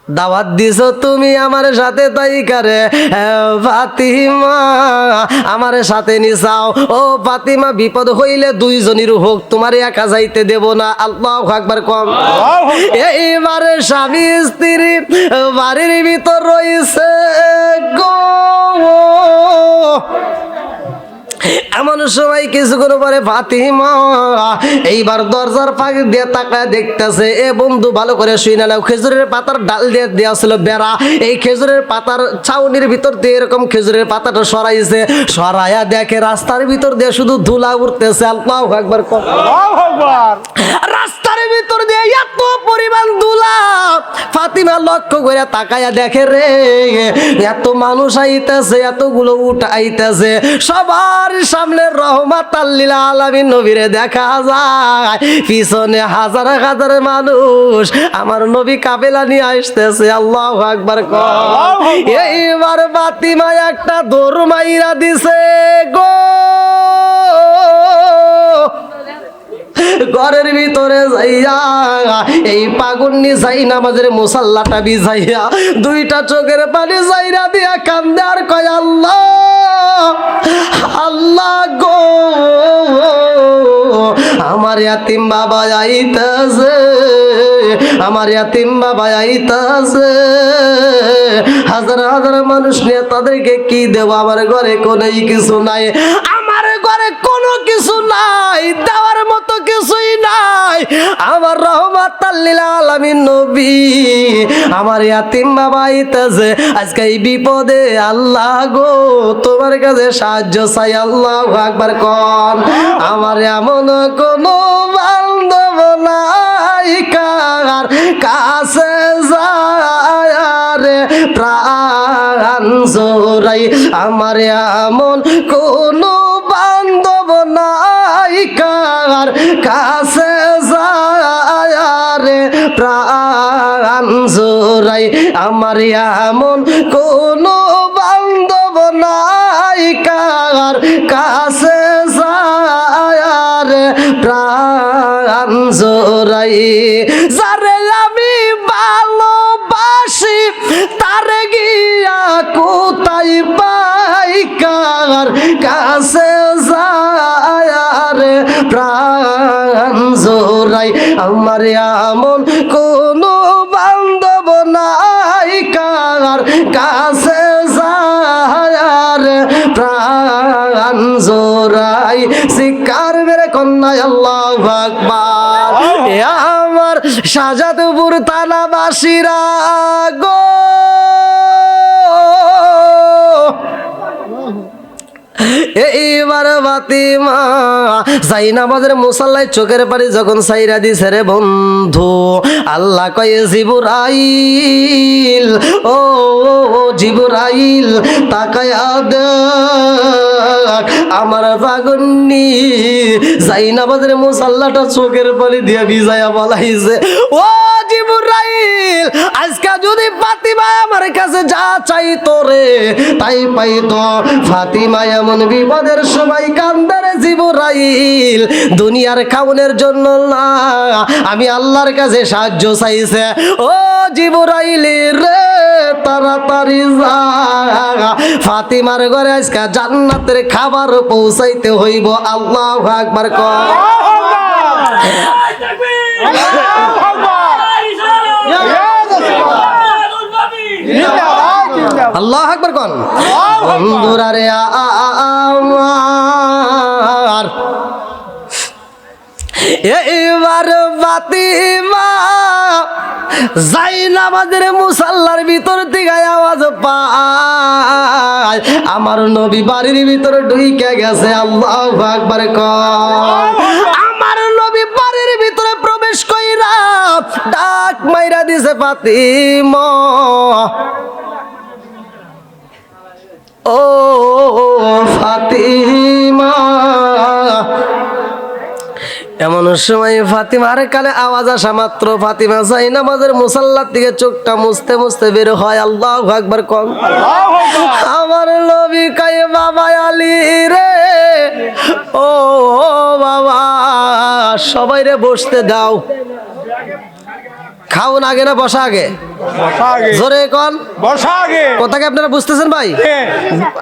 [SPEAKER 1] দাওয়াত দিছো তুমি আমার সাথে তাই করে ফাতিমা আমার সাথে নিসাও। ও ফাতিমা বিপদ হইলে দুইজনের হোক, তোমার একা যাইতে দেব না। আল্লাহু আকবার কম। এইবার স্বামী স্ত্রী বাড়ির ভিতর রইছে গো। এমন সময় কিছুক্ষণ পরে ফাতিমা এইবার দরজার ফাঁক দিয়ে তাকায় দেখতেছে, এ বন্ধু ভালো করে শুই না, খেজুরের পাতার ডাল দিয়ে দেওয়া ছিল বেড়া, এই খেজুরের পাতার ছাউনির ভিতর দিয়ে এরকম খেজুরের পাতাটা সরাইছে, সরাইয়া দেখে রাস্তার ভিতর দিয়ে শুধু ধুলা উঠতেছে। আল্লাহু আকবার কর।
[SPEAKER 3] আল্লাহু আকবার।
[SPEAKER 1] রাস্তার ভিতর দিয়ে এত পরিমাণ ধুলা, ফাতিমা লক্ষ্য করে তাকায়া দেখে রে এত মানুষ আইতেছে, এতগুলো উট আইতেছে, সবার সামনে রহমাতাল লিল আলামিন নবীরে দেখা যায়, পিছনে হাজার হাজার মানুষ আমার নবী কাফেলা নিয়ে আসতেছে। আল্লাহু আকবার কর। এইবার ফাতিমা একটা দৌড় মাইরা দিছে গো। ঘরের ভিতরে যাইয়া এই পাগুন্নি যাই নামাজের মুসাল্লাটা বিছাইয়া দুইটা চোখের পানি যাইরা দিয়া কান্দে আর কয় আল্লাহ আল্লাহ গো, আমার ইয়াতিম বাবা আইতাছে, আমার ইয়াতিম বাবা আইতাছে, হাজার হাজার মানুষ নিয়ে তাদেরকে কি দেব, আমার ঘরে কোনো কিছু নাই, আমার ঘরে কোনো কিছু নাই, দেওয়ার মতো কিছুই নাই। আমার রহমাতাল লিল আলামিন নবী আমার ইয়াতিম বাবা আইতাছে, আজকে এই বিপদে আল্লাহ গো তোমার কাছে সাহায্য চাই। আল্লাহু আকবার কোন। আমার এমন কোনো বান্ধব নাই কার কাছে যায় রে প্রাণ জোড়াই, আমার এমন কোনো বান্ধব নাই কার কাছে যায় রে প্রাণ জোড়াই, আমার এমন কোনো বান্ধব নাই কার কাছে যায় রে প্রাণ জোড়াই, যারে আমি ভালোবাসি তারে গিয়া কোথায় পাই, কার কাছে যায় রে প্রাণ জোড়াই, আমার এমন কোনো বান্ধব নাই কার কাছে যায় রে প্রাণ জোড়াই। শিকার মেরে কন্যায় আল্লাহু আকবার। এ আমার শাহজাদপুর থানাবাসীরা গো, এইবার ফাতিমা যাই নামাজের মুসাল্লায় চোখের পানি যখন সাইরা দিছে রে বন্ধু, আল্লাহ কয়ে জিবরাইল ও জিবরাইল তাকায়া দেখ আমার পাগন্নি যাই নামাজের মুসাল্লাটা চোখের পানি দিয়ে ভিজাইয়া বলাইছে, ও জিবরাইল আজকে যদি ফাতিমা আমার কাছে যা চাইতো রে তাই পাইতো। ফাতিমা এমন বিপদের সময় কান্দে রে জিবরাইল, দুনিয়ার খাউনের জন্য না, আমি আল্লাহর কাছে সাহায্য চাইছে। ও জিবরাইল রে তাড়াতাড়ি যা, ফাতিমার ঘরে আজকে জান্নাতের খাবার পৌঁছাইতে হইব। আল্লাহু আকবার কর। আল্লাহু আকবার কোন। বন্ধুরা রে আমার এইবার ফাতিমা যাই নামাজের মুসাল্লার ভিতর থেকে আওয়াজ পায় আমার নবী বাড়ির ভিতরে ঢুকে গেছে। আল্লাহু আকবার কোন। আমার নবী বাড়ির ভিতরে প্রবেশ কইরা ডাক মাইরা দিছে, ফাতিমা ও ফাতিমা। এমন সময় ফাতিমার কানে আওয়াজ আসা মাত্র ফাতিমা যাই নামাজের মুসাল্লার দিকে চোখটা মুছতে মুছতে বের হয়। আল্লাহু আকবার কোন। আমার নবী কয় বাবা আলী রে, ও বাবা সবাই রে বসতে দাও, খাওন আগে না বসা আগে?
[SPEAKER 3] বসা আগে।
[SPEAKER 1] জোরে কোন।
[SPEAKER 3] বসা আগে।
[SPEAKER 1] কথাকে আপনারা বুঝতেছেন ভাই?
[SPEAKER 3] হ্যাঁ।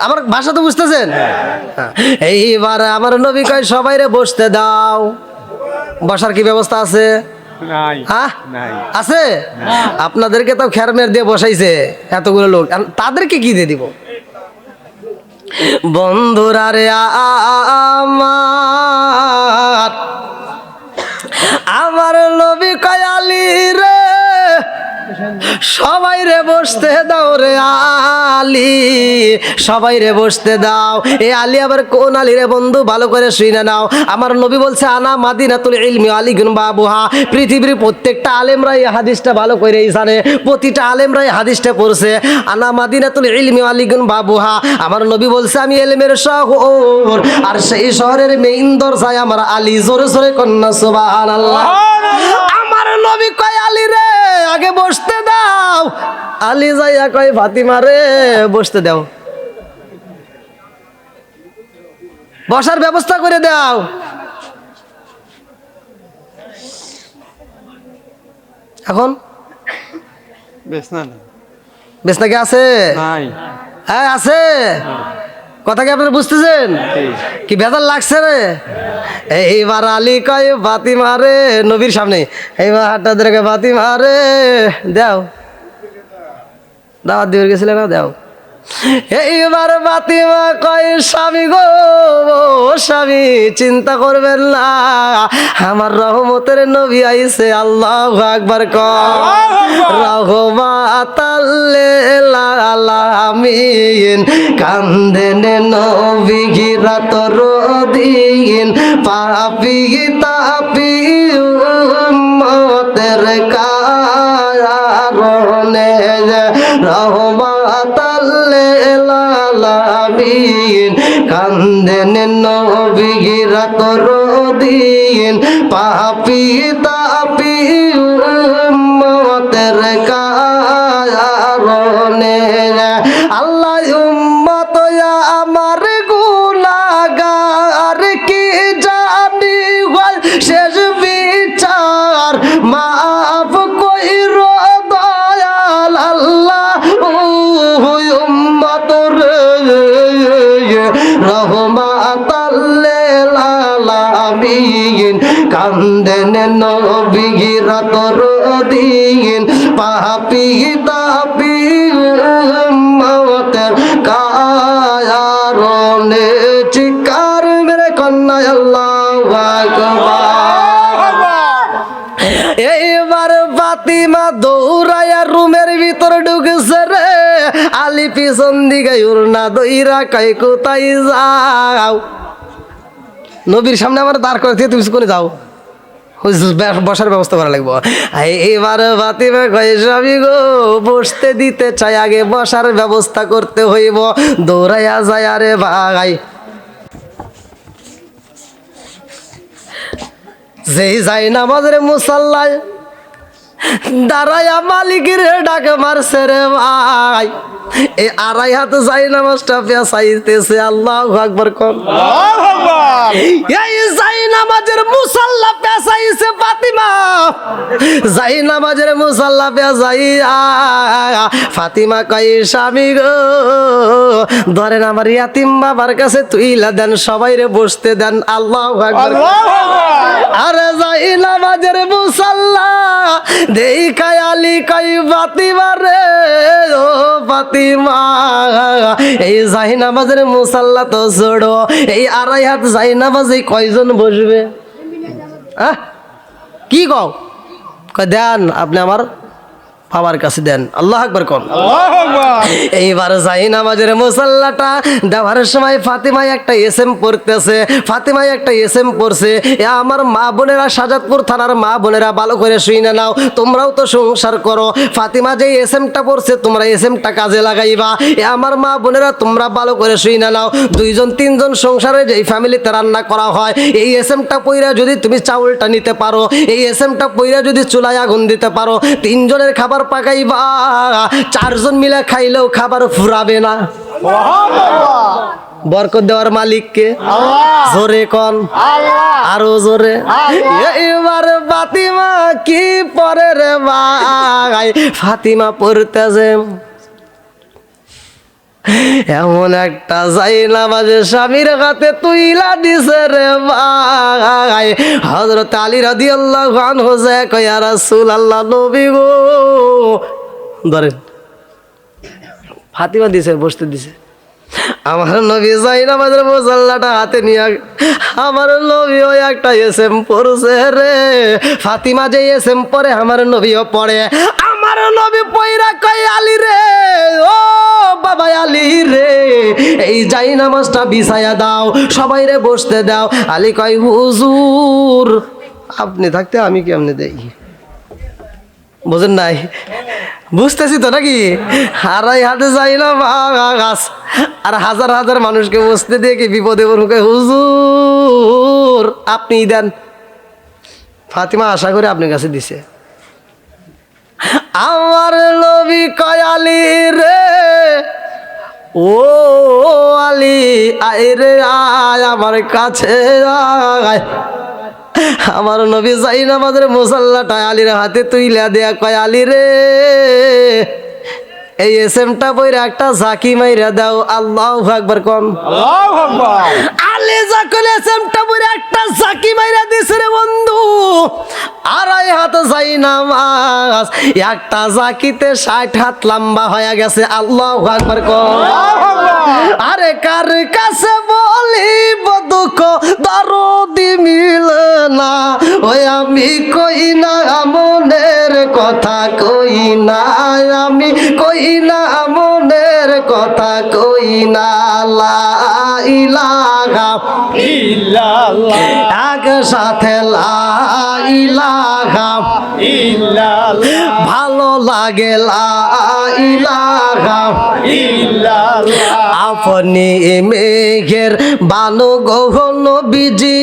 [SPEAKER 1] আমার ভাষা তো বুঝতেছেন? এইবার আমার নবী কয় সবাইরে বসতে দাও। বসার কি ব্যবস্থা আছে?
[SPEAKER 3] নাই।
[SPEAKER 1] হ্যাঁ
[SPEAKER 3] নাই।
[SPEAKER 1] আছে? আপনাদেরকে তো খেরমের দিয়ে বসাইছে এতগুলো লোক, তাদেরকে কি দিয়ে দিব? বন্ধুরা রে আমার, আমার নবী কয় আলী রে সবাই রে বসতে দাও রে আলী, সবাই রে বসতে দাও। এ আলী আবার কোন আলী রে বন্ধু, ভালো করে শুনে নাও। আমার নবী বলছে আনা মাদিনাতুল ইলমি আলীগুন বাবুহা। পৃথিবীর প্রত্যেকটা আলেমরা এই হাদিসটা ভালো করেই জানে, প্রতিটা আলেমরা এই হাদিসটা পড়ছে। আনা মাদিনাতুল ইলমি আলীগুন বাবুহা। আমার নবী বলছে আমি ইলমের শহর, আর সেই শহরের মেইন দরজায় আমার আলী। জোরে জোরে কন্যা সুবহানাল্লাহ। আমার নবী কয় আলী রে আগে বসতে দাও। আলী যাইয়া কয় ফাতিমা রে বসতে দাও, বসার ব্যবস্থা করে দাও। এখন
[SPEAKER 3] বেসনা
[SPEAKER 1] বেসনা কি আছে?
[SPEAKER 3] নাই।
[SPEAKER 1] হ্যাঁ আছে। কথা কি আপনারা বুঝতেছেন? কি ভেজাল লাগছে রে? এইবার আলী কয় ফাতিমা রে, নবীর সামনে এইবার হাতটা ধরে কয় ফাতিমা রে দাও, দাওয়াত দিবে গেছিলে না, দাও। এইবার ফাতিমা কয় স্বামী গো স্বামী চিন্তা করবেন না, আমার রহমতের নবী আইছে। আল্লাহু আকবার কর। রহমাতাল লিল আলামিন কান্দেন নবী রাতর দিন, পাপী তাপী উম্মতের কারণে রহমাতাল লিল আলামিন কান্দেন নবী রাতর দিন, পাপী তাপী উম্মতের কারণে। আল্লাহ উম্মত আমার গুনাহগার কি জানি হয় শেষ বিচার, মাফ কইর দয়াল আল্লাহ উম্মত রে রহমাতাল লিল আলামিন কান্দেন নবী রাতর দিন, পাপী তাপী উম্মতের কারণে। চিৎকার মেরে কন্যা আল্লাহু আকবার। এইবার ফাতিমা দৌড়াইয়া রুমের ভিতর ঢুকেছে রে, আলী পিছন দিকে উড়না দইরা কয় কোথায় যাও? নবীর সামনে আমার দাঁড় করে দিয়ে তুমি কোনে যাও? বসার ব্যবস্থা করা লাগবো। এইবার ফাতিমা কয় স্বামী গো বসতে দিতে চাই, আগে বসার ব্যবস্থা করতে হইব। দৌড়াইয়া যায় আরে ভাই, যেই যাই নামাজের মুসাল্লায় দাঁড়াইয়া মালিকের ডাক মারছে রে ভাই। এই আড়াই হাত যাই নামাজটা পেঁচাইতেছে। আল্লাহু আকবার কোন।
[SPEAKER 3] আল্লাহু আকবার।
[SPEAKER 1] এই যাই নামাজের মুসাল্লা পেঁচাইছে ফাতিমা, যাই নামাজের মুসাল্লা পেঁচাইয়া ফাতিমা কয় স্বামী গো ধরেন আমার ইয়াতিম বাবার কাছে তুইলা দেন, সবাই রে বসতে দেন। আল্লাহু আকবার।
[SPEAKER 3] আল্লাহু আকবার।
[SPEAKER 1] আরে যাই নামাজের মুসাল্লা দেইখা আলী কই ফাতিমা রে ও ফাতিমা, এই যাই নামাজের মুসাল্লা তো ছোড়ো, এই আড়াই হাত যাই নামাজে কয়জন বসবে? কি কও? কয় দেন আপনি আমার বাবার কাছে দেন। আল্লাহু আকবার কোন।
[SPEAKER 3] আল্লাহু আকবার।
[SPEAKER 1] এইবার যাই নামাজের মুসাল্লাটা দেওয়ার সময় ফাতিমাই একটা এসএম পড়তেছে, ফাতিমাই একটা এসএম পড়ছে। এ আমার মা বোনেরা, সাজাদপুর থানার মা বোনেরা ভালো করে শুনে নাও, তোমরাও তো সংসার করো। ফাতিমা যে এসএমটা পড়ছে তোমরা এসএমটা কাজে লাগাইবা। এ আমার মা বোনেরা তোমরা ভালো করে শুনে নাও, 2 জন 3 জন সংসারে যেই ফ্যামিলিতে রান্না করা হয়, এই এসএমটা পইরা যদি তুমি চাউলটা নিতে পারো, এই এসএমটা পইরা যদি চুলায় আগুন দিতে পারো, 3 জনের খাবার পাকাইবা, 4 জন মিলে খাইলেও খাবার ফুরাবে না। বরকত দেওয়ার মালিককে জোরে কন, আরো জোরে। এবার ফাতিমা কি পরে রে ভাই, ফাতিমা পড়তেছে এমন একটা যাই নামাজে স্বামীর হাতে তুইলা দিছে রে ভাই। হযরত আলী রাদিয়াল্লাহু আনহু যে কয় ইয়া রাসূলুল্লাহ, নবী গো, ধরেন ফাতিমা দিছে, বসতে দিছে। আমার নবী যাই নামাজের মুসাল্লাটা হাতে নিয়ে, আমার নবী ওই একটা এসএম পড়ছে রে। ফাতিমা যে এসএম পড়ে আমার নবীও পড়ে। আমার নবী পয়রা কয় আলী রে, ও বাবা আলী রে, এই যাই নামাজটা বিছায়া দাও, সবাই রে বসতে দাও। আলী কয় হুজুর আপনি থাকতে আমি কেমনে দেই, বুঝেন নাই? বুঝতেছি তো নাকি? হারাই হাতে যাই না গাছ, আর হাজার হাজার মানুষকে বসতে দিয়ে কি বিপদে পড়ুকে, হুজুর আপনি দেন। ফাতিমা আশা করে আপনার কাছে দিছে। আমার নবী কয় আলী রে, ও আলী আয় রে আয় আমার কাছে আয়। আমার নবী যাই নামাজের মুসাল্লাটা আলীর হাতে তুইলা দেয়া কয় আলী রে, এই এসএমটা বইরা একটা ঝাঁকি মাইরা দাও। আল্লাহু আকবার কোন।
[SPEAKER 3] আল্লাহু আকবার।
[SPEAKER 1] আলী যখন এসএমটা বইরা একটা ঝাঁকি মাইরা দিছে রে বন্ধু, আড়াই হাত যাই নামাজ একটা ঝাঁকিতে 60 হাত লম্বা হয়ে গেছে। আল্লাহু আকবার কোন। আরে কার কাছে বলিব দুঃখ দরদি মিলে না, ওই আমি কই না মনের কথা, কই না আমি কই না মনের কথা, কই না লা ইলাহা
[SPEAKER 3] ইল্লাল্লাহ
[SPEAKER 1] একসাথে লা ইলাহা
[SPEAKER 3] ইল্লাল্লাহ
[SPEAKER 1] ভালো লাগে লা ইলাহা
[SPEAKER 3] ইল্লাল্লাহ।
[SPEAKER 1] আপনি মেঘের বানো গহন বিজি,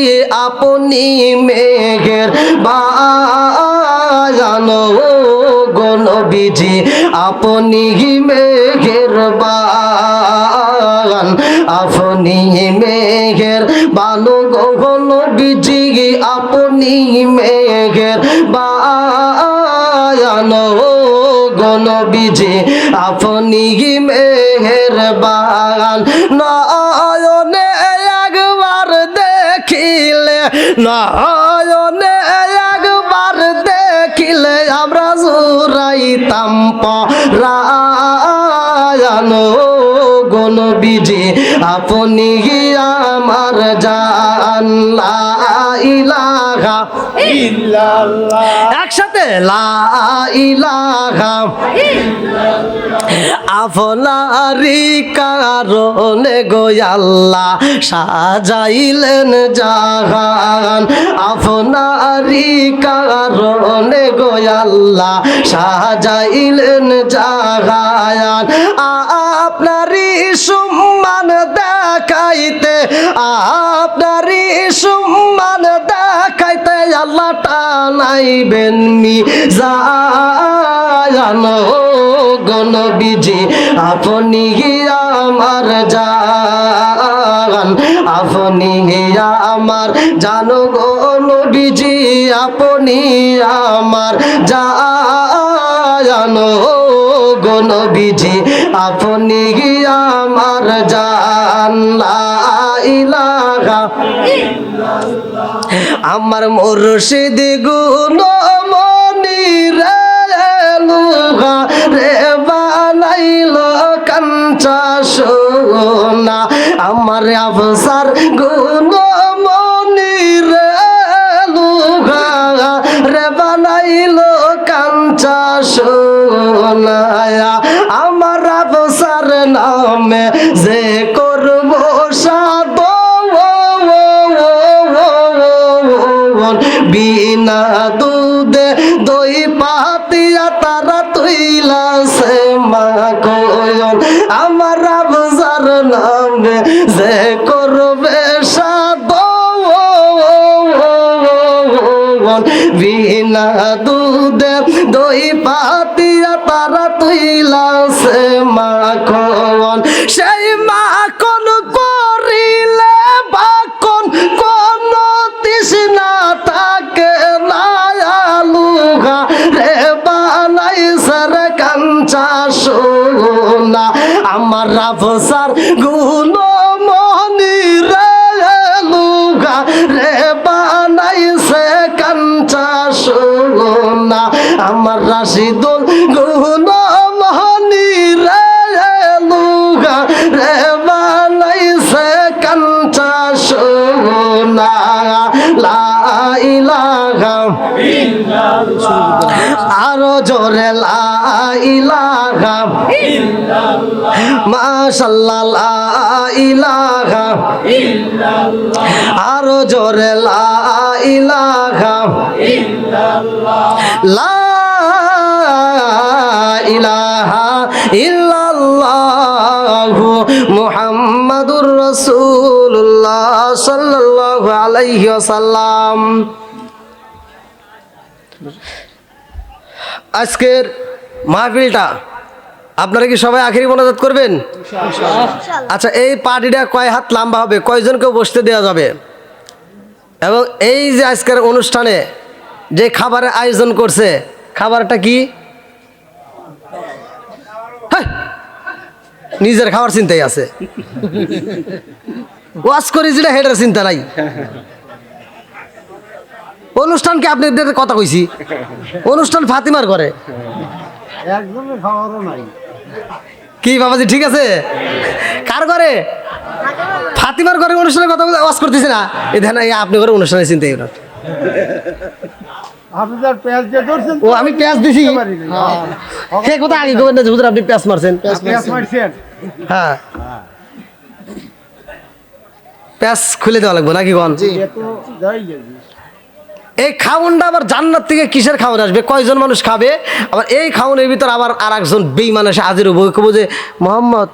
[SPEAKER 1] আপনি মেঘের বানো গন বিজি, আপনি মেঘের বান, আপনি মেঘের বানো গহন বিজি, আপনি মেঘের বানো গন বিজি, আপনি মেঘের বান। নয়নে একবার দেখিলে, নয়নে একবার দেখিলে আমরা জুরাইতাম পরায়ণ গো নবীজি, আপনি আমার জান লা ইলাহা
[SPEAKER 3] ইল্লাল্লাহ।
[SPEAKER 1] একসাথে লা ইলাহা আপনারি কারণে গো আল্লাহ সাজাইলেন জাহান, আপনারি কারণে গো আল্লাহ সাজাইলেন জাহান। আপনারি সম্মান দেখাইতে, আপনারি সম্মান দেখাইতে আল্লাহ টানাইবেন মিজান গো নবীজি, আপনি আমার জান, আপনি আমার জান গো নবীজি, আপনি আমার জান গো নবীজি, আপনি আমার জান লা ইলাহা আমার মুর্শিদ গুণমণি রে লুহা রে বানাইল কাঞ্চা সোনা, আমার আফসার গুণমণি রে লুহা রে বানাইল কাঞ্চা সোনা, আমার আফসার নামে যে করব সাদ বিনা দুধে দই পাতিয়া তারা তুইলা সে মা কোয়ন, আমার আফসার নামে যে করবে সাদ বিনা দুধে দই পাতিয়া তারা তুইলা সে মা কোয়ন, সেই আমার রাফসার গুণ মনি রে লুগা রে বানাইছে কাঞ্চা সোনা আমার রাশিদুল গুণ মনি রে লুগা রে বানাইছে কাঞ্চা সোনা লা ইলাহা আরো জোরে লা ইলাহা মাশাআল্লাহ লা ইলাহা আরো জোরে লা ইলাহা লা ইলাহা ইল্লাল্লাহু মুহাম্মাদুর রাসূলুল্লাহ সাল্লাল্লাহু আলাইহি ওয়াসাল্লাম। আজকের মাহফিলটা আপনারা কি সবাই আখেরি মোনাজাত করবেন? আচ্ছা, এই পার্টিটা কয় হাত লম্বা হবে, কয়জনকে বসতে দেওয়া যাবে? এবং এই যে আজকের অনুষ্ঠানে যে খাবারের আয়োজন করছে, খাবারটা কি? হেই, নিজের খাবার চিন্তাই আছে, ওয়াজ করি যেটা হেডের চিন্তা নাই। অনুষ্ঠানকে আপনাদের কথা কইছি, অনুষ্ঠান ফাতিমার করে
[SPEAKER 2] একজনের খাওয়ারও নাই।
[SPEAKER 1] কি বাবাজি ঠিক আছে? কার করে? ফাতিমার ঘরে অনুষ্ঠানের কথা ওয়াজ করতেছে না, এই ধ্যান আপনি ঘরে অনুষ্ঠানের চিন্তাই না।
[SPEAKER 2] আপনি তার পেঁয়াজ দিয়ে ধরছেন।
[SPEAKER 1] ও আমি পেঁয়াজ দিছি, সে কথা আগে কবেন না যে হুজুর আপনি পেঁয়াজ মারছেন।
[SPEAKER 2] পেঁয়াজ মারছেন।
[SPEAKER 1] হ্যাঁ, পেঁয়াজ খুলে দেওয়া লাগবে নাকি গন?
[SPEAKER 2] এ তো যাই যাবি।
[SPEAKER 1] এই খাওনটা আবার জান্নাত থেকে কিসের খাওয়ান আসবে, কয়জন মানুষ খাবে? আবার এই খাওনের ভিতর আবার আর একজন বেঈমান এসে হাজির হবো, কবো যে মোহাম্মদ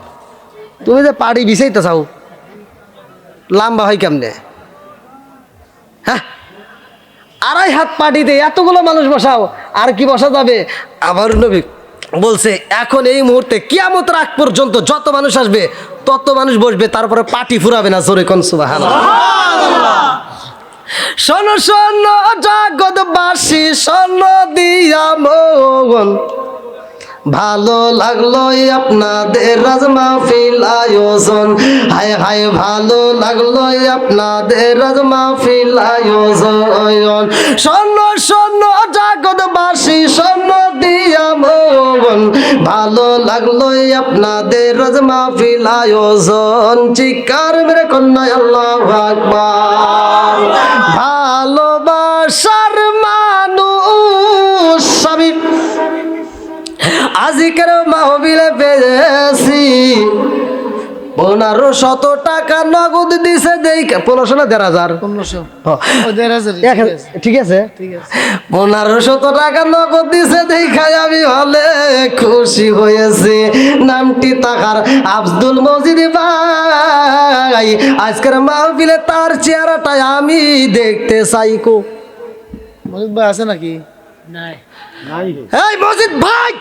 [SPEAKER 1] তুমি যে পাড়ি বিছাইতে চাও, লম্বা হয় কেমনে? হ্যাঁ, 2.5 হাত পাটিতে এতগুলো মানুষ বসাও, আর কি বসা যাবে? আবার নবী বলছে এখন এই মুহূর্তে কিয়ামতের আগ পর্যন্ত যত মানুষ আসবে তত মানুষ বসবে, তারপরে পাটি ফুরাবে না। জোরে কোন সুবহানাল্লাহ। শোনো শোনো জগৎবাসী, শোনো দিয়া মন, ভালো লাগলো আপনাদের রাজ মাহফিল আয়োজন, হায় হায় ভালো লাগলো আপনাদের রাজ মাহফিল আয়োজন। শোনো শোনো জগৎবাসী, শোনো দিয়া মন, ভালো লাগলো আপনাদের রাজ মাহফিল আয়োজন। চিৎকার মেরে কন্যা আল্লাহু আকবার। ভালোবাসার মানুষ আমি আজিকের মাহফিলে পেয়েছি, 1500 টাকা নগদ দিছে দেখা, 1500 না 1500? 1500 ঠিক আছে। 1500 টাকা নগদ দিছে দেখা আমি হলে খুশি হয়েছি। নামটি তাকার আব্দুল মজিদ ভাই, আজকের মাহফিলে তার চেহারাটা আমি দেখতে চাই। কো
[SPEAKER 3] মজিদ ভাই আছে নাকি?
[SPEAKER 2] নাই।
[SPEAKER 1] এই মজিদ ভাই,